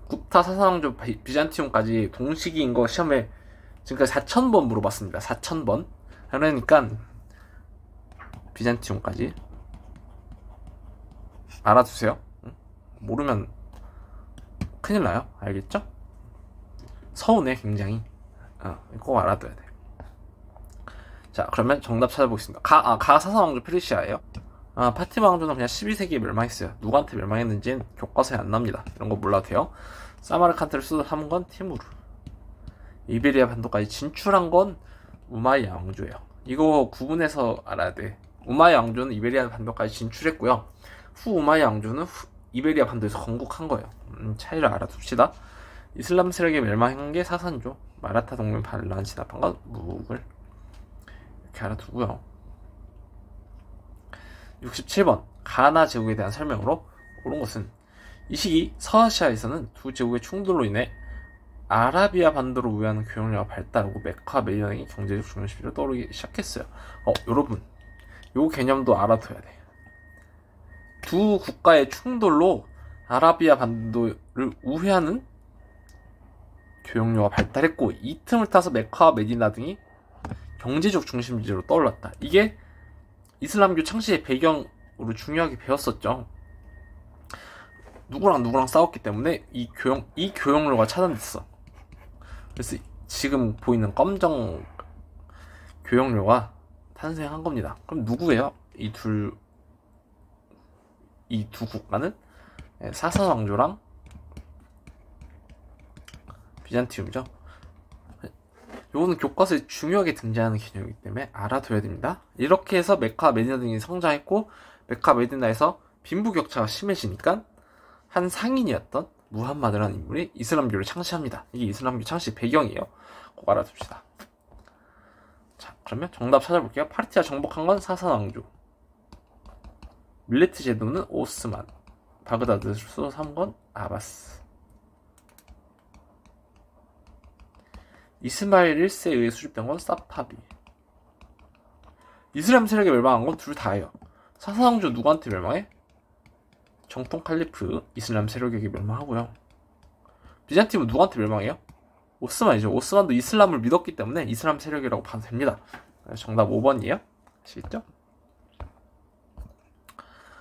굽타 사사 왕조 비잔티움까지 동시기인 거 시험에 지금까지 4,000번 물어봤습니다. 4,000번. 그러니까 비잔티움까지 알아두세요. 모르면 큰일 나요. 알겠죠? 서운해 굉장히. 꼭 알아둬야 돼. 자, 그러면 정답 찾아보겠습니다. 가 사사왕조 페르시아예요. 파티마 왕조는 그냥 12세기에 멸망했어요. 누구한테 멸망했는지는 교과서에 안 납니다. 이런 거 몰라도 돼요. 사마르칸트를 수도삼은 건 티무르. 이베리아 반도까지 진출한 건 우마이야 왕조예요. 이거 구분해서 알아야 돼. 우마이야 왕조는 이베리아 반도까지 진출했고요. 후 우마이야 왕조는 이베리아 반도에서 건국한 거예요. 차이를 알아둡시다. 이슬람 세력에 멸망한 게 사산조. 마라타 동맹 반란 진압한 건 무굴. 이렇게 알아두고요. 67번. 가나 제국에 대한 설명으로 옳은 것은? 이 시기 서아시아에서는 두 제국의 충돌로 인해 아라비아 반도로 우회하는 교역력가 발달하고 메카 메디나 등의 경제적 중심지로 떠오르기 시작했어요. 여러분, 요 개념도 알아둬야 돼. 두 국가의 충돌로 아라비아 반도를 우회하는 교역력가 발달했고, 이 틈을 타서 메카와 메디나 등이 경제적 중심지로 떠올랐다. 이게 이슬람교 창시의 배경으로 중요하게 배웠었죠. 누구랑 싸웠기 때문에 이 교역로가 차단됐어. 그래서 지금 보이는 검정 교역로가 탄생한 겁니다. 그럼 누구예요? 이 두 국가는 사사왕조랑 비잔티움이죠. 요거는 교과서에 중요하게 등장하는 개념이기 때문에 알아둬야 됩니다. 이렇게 해서 메카, 메디나 등이 성장했고, 메카, 메디나에서 빈부격차가 심해지니까 한 상인이었던 무함마드라는 인물이 이슬람교를 창시합니다. 이게 이슬람교 창시 배경이에요. 꼭 알아둡시다. 자, 그러면 정답 찾아볼게요. 파르티아 정복한 건 사사왕조. 밀레트 제도는 오스만. 바그다드 수도 3건 아바스. 이스마일 1세에 의해 수립된 건 사파비. 이슬람 세력에 멸망한 건 둘 다예요. 사사왕조 누구한테 멸망해? 정통 칼리프 이슬람 세력에게 멸망하고요. 비잔티움은 누구한테 멸망해요? 오스만이죠. 오스만도 이슬람을 믿었기 때문에 이슬람 세력이라고 봐도 됩니다. 정답 5번이에요. 아시겠죠?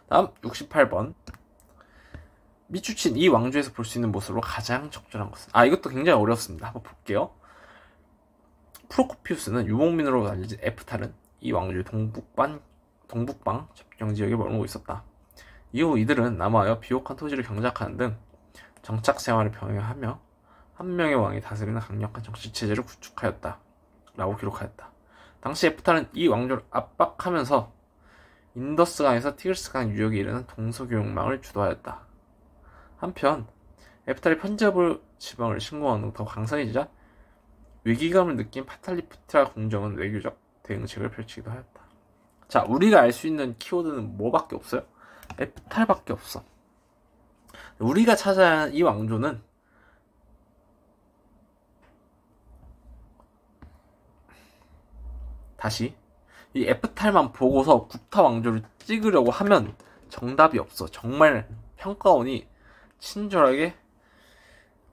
다음 68번. 미추친 이 왕조에서 볼 수 있는 모습으로 가장 적절한 것은? 이것도 굉장히 어렵습니다. 한번 볼게요. 프로코피우스는 유목민으로 알려진 에프탈은 이 왕조의 동북방 접경 지역에 머물고 있었다. 이후 이들은 남하여 비옥한 토지를 경작하는 등 정착 생활을 병행하며 한 명의 왕이 다스리는 강력한 정치체제를 구축하였다. 라고 기록하였다. 당시 에프탈은 이 왕조를 압박하면서 인더스강에서 티그리스강 유역에 이르는 동서교역망을 주도하였다. 한편 에프탈이 펀자브 지방을 침공한 후 더 강성해지자 위기감을 느낀 파탈리푸트라 궁정은 외교적 대응책을 펼치기도 하였다. 자, 우리가 알 수 있는 키워드는 뭐밖에 없어요? 에프탈밖에 없어. 우리가 찾아야 하는 이 왕조는 다시 이 에프탈만 보고서 굽타 왕조를 찍으려고 하면 정답이 없어. 정말 평가원이 친절하게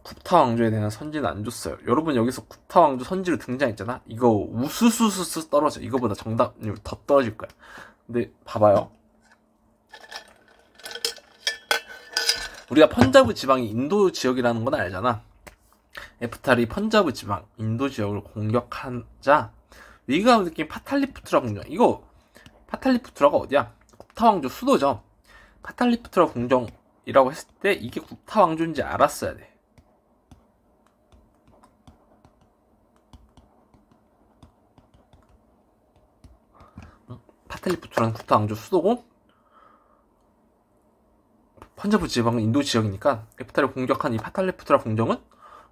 굽타 왕조에 대한 선지는 안 줬어요. 여러분 여기서 굽타 왕조 선지로 등장했잖아. 이거 우수수수수 떨어져. 이거보다 정답률 더 떨어질 거야. 근데 봐봐요. 우리가 펀자브 지방이 인도 지역이라는 건 알잖아. 에프탈이 펀자브 지방, 인도 지역을 공격하자 위가 느낀 파탈리푸트라 궁정. 이거 파탈리푸트라가 어디야? 굽타 왕조 수도죠. 파탈리푸트라 궁정이라고 했을 때 이게 굽타 왕조인지 알았어야 돼. 파탈리푸트라는 굽타 왕조 수도고 펀자브 지방은 인도 지역이니까 에프탈을 공격한 이 파탈리푸트라 궁정은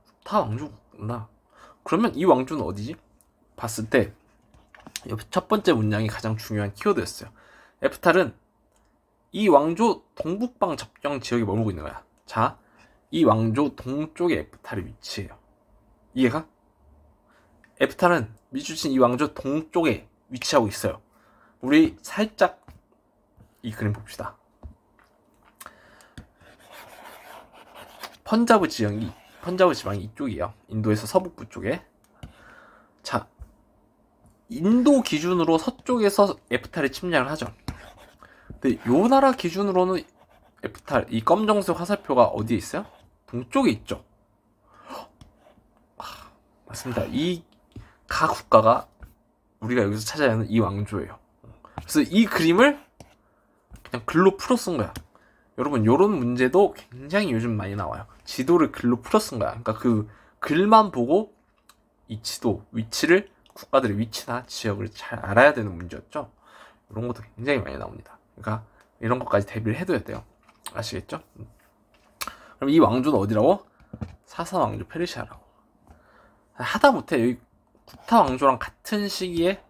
굽타 왕조구나. 그러면 이 왕조는 어디지? 봤을 때 첫 번째 문장이 가장 중요한 키워드였어요. 에프탈은 이 왕조 동북방 접경 지역에 머물고 있는 거야. 자, 이 왕조 동쪽에 에프탈이 위치해요. 이해가? 에프탈은 미주신 이 왕조 동쪽에 위치하고 있어요. 우리 살짝 이 그림 봅시다. 펀자브 지방이 이쪽이에요. 인도에서 서북부 쪽에. 자, 인도 기준으로 서쪽에서 에프탈이 침략을 하죠. 근데 요 나라 기준으로는 에프탈, 이 검정색 화살표가 어디에 있어요? 동쪽에 있죠. 맞습니다. 이 가 국가가 우리가 여기서 찾아야 하는 이 왕조예요. 그래서 이 그림을 그냥 글로 풀어 쓴 거야. 여러분, 요런 문제도 굉장히 요즘 많이 나와요. 지도를 글로 풀어 쓴 거야. 그러니까 그 글만 보고 이 지도, 위치를, 국가들의 위치나 지역을 잘 알아야 되는 문제였죠. 이런 것도 굉장히 많이 나옵니다. 그러니까 이런 것까지 대비를 해둬야 돼요. 아시겠죠? 그럼 이 왕조는 어디라고? 사산 왕조 페르시아라고. 하다못해 여기 굽타 왕조랑 같은 시기에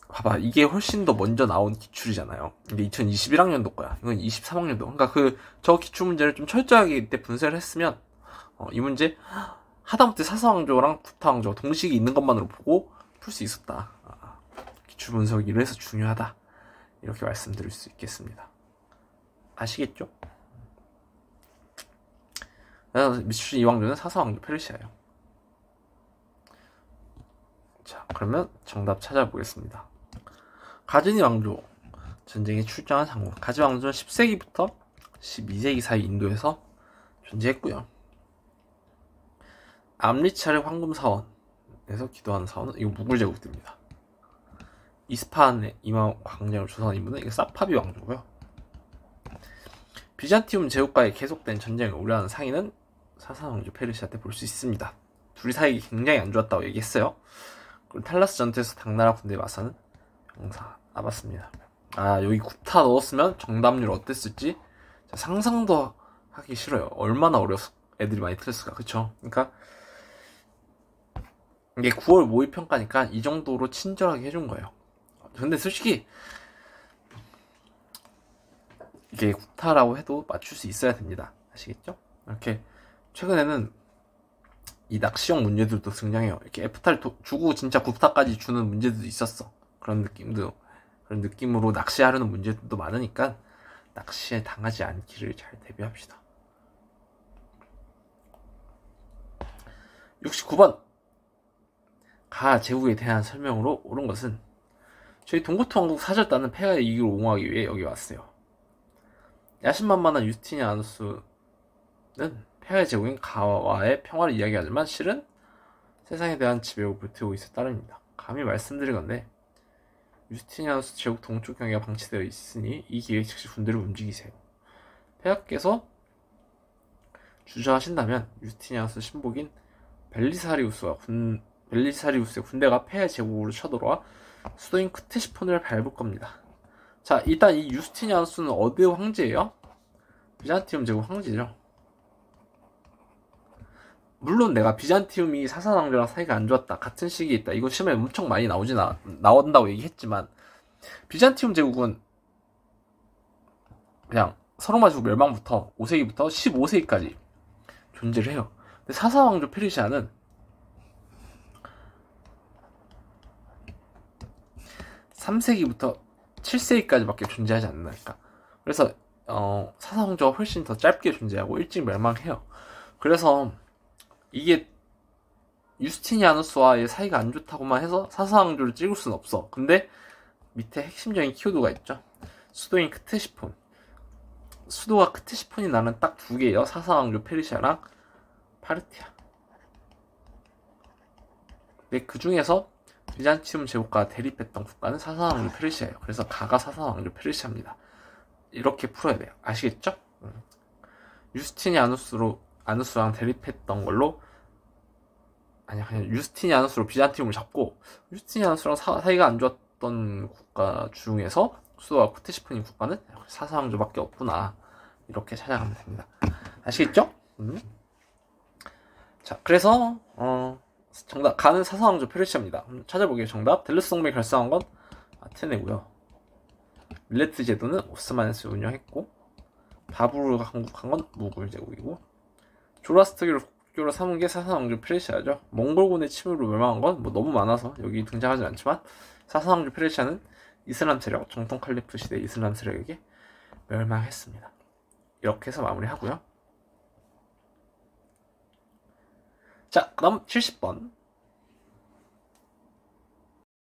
봐봐, 이게 훨씬 더 먼저 나온 기출이잖아요. 이게 2021학년도 거야. 이건 23학년도. 그러니까 저 기출 문제를 좀 철저하게 이때 분석을 했으면 이 문제 하다못해 사사왕조랑 굽타왕조가 동식이 있는 것만으로 보고 풀 수 있었다. 기출 분석이 이래서 중요하다. 이렇게 말씀드릴 수 있겠습니다. 아시겠죠? 미추리 이왕조는 사사왕조 페르시아예요. 자, 그러면 정답 찾아보겠습니다. 가즈니 왕조 전쟁에 출장한 상무. 가즈니 왕조는 10세기부터 12세기 사이 인도에서 존재했고요. 암리차르 황금사원에서 기도하는 사원은 이거 무굴 제국입니다. 이스파한의 이마 광장을 조성한 인물은 이게 사파비 왕조고요. 비잔티움 제국과의 계속된 전쟁을 우려하는 상인은 사산 왕조 페르시아 때 볼 수 있습니다. 둘이 사이가 굉장히 안 좋았다고 얘기했어요. 그리고 탈라스 전투에서 당나라 군대에 맞서는 병사 나봤습니다. 여기 굽타 넣었으면 정답률 어땠을지 상상도 하기 싫어요. 얼마나 어려서 애들이 많이 틀렸을까. 그쵸? 그러니까 이게 9월 모의평가니까 이 정도로 친절하게 해준 거예요. 근데 솔직히 이게 굽타라고 해도 맞출 수 있어야 됩니다. 아시겠죠? 이렇게 최근에는 이 낚시형 문제들도 등장해요. 이렇게 F탈 주고 진짜 굽타까지 주는 문제들도 있었어. 그런 느낌으로 낚시하려는 문제들도 많으니까 낚시에 당하지 않기를 잘 대비합시다. 69번 가 제국에 대한 설명으로 옳은 것은 저희 동고트 왕국 사절단은 폐하의 이익을 옹호하기 위해 여기 왔어요. 야심만만한 유스티니아누스는 폐하의 제국인 가와의 평화를 이야기하지만 실은 세상에 대한 지배로 불태우고 있어 따릅니다. 감히 말씀드릴 건데 유스티니아누스 제국 동쪽 경계가 방치되어 있으니 이 기회에 즉시 군대를 움직이세요. 폐하께서 주저하신다면 유스티니아누스 신복인 벨리사리우스의 군대가 폐하의 제국으로 쳐들어와 수도인 크테시폰을 밟을 겁니다. 자, 일단 이 유스티니아누스는 어디 황제예요? 비잔티움 제국 황제죠. 물론 내가 비잔티움이 사산왕조랑 사이가 안 좋았다, 같은 시기에 있다, 이거 시험에 엄청 많이 나온다고 얘기했지만 비잔티움 제국은 그냥 서로마 제국 멸망부터 5세기부터 15세기까지 존재를 해요. 근데 사사왕조 페르시아는 3세기부터 7세기까지밖에 존재하지 않는다니까. 그래서 사사왕조가 훨씬 더 짧게 존재하고 일찍 멸망해요. 그래서 이게 유스티니아누스와의 사이가 안 좋다고만 해서 사사왕조를 찍을 수는 없어. 근데 밑에 핵심적인 키워드가 있죠. 수도인 크테시폰. 수도가 크트시폰이 나는 딱 두 개예요. 사사왕조 페르시아랑 파르티아. 근데 그 중에서 비잔티움 제국과 대립했던 국가는 사사왕조 페르시아예요. 그래서 가가 사사왕조 페르시아입니다. 이렇게 풀어야 돼요. 아시겠죠? 아누스랑 대립했던 걸로, 아니야, 그냥 유스티니아누스로 비잔티움을 잡고, 유스티니아누스랑 사이가 안 좋았던 국가 중에서 수도가 크트시폰인 국가는 사사왕조밖에 없구나. 이렇게 찾아가면 됩니다. 아시겠죠? 자, 그래서 정답 가는 사사왕조 페르시아입니다. 찾아보기에 정답 델루스 동맹 결성한 건 아테네고요. 밀레트 제도는 오스만에서 운영했고, 바브르가 건국한 건 무굴 제국이고, 조라스트교를 국교로 삼은 게 사사왕조 페르시아죠. 몽골군의 침으로 멸망한 건 뭐 너무 많아서 여기 등장하지 않지만, 사사왕조 페르시아는 이슬람 세력, 정통 칼리프 시대 이슬람 세력에게 멸망했습니다. 이렇게 해서 마무리하고요. 자, 그럼 70번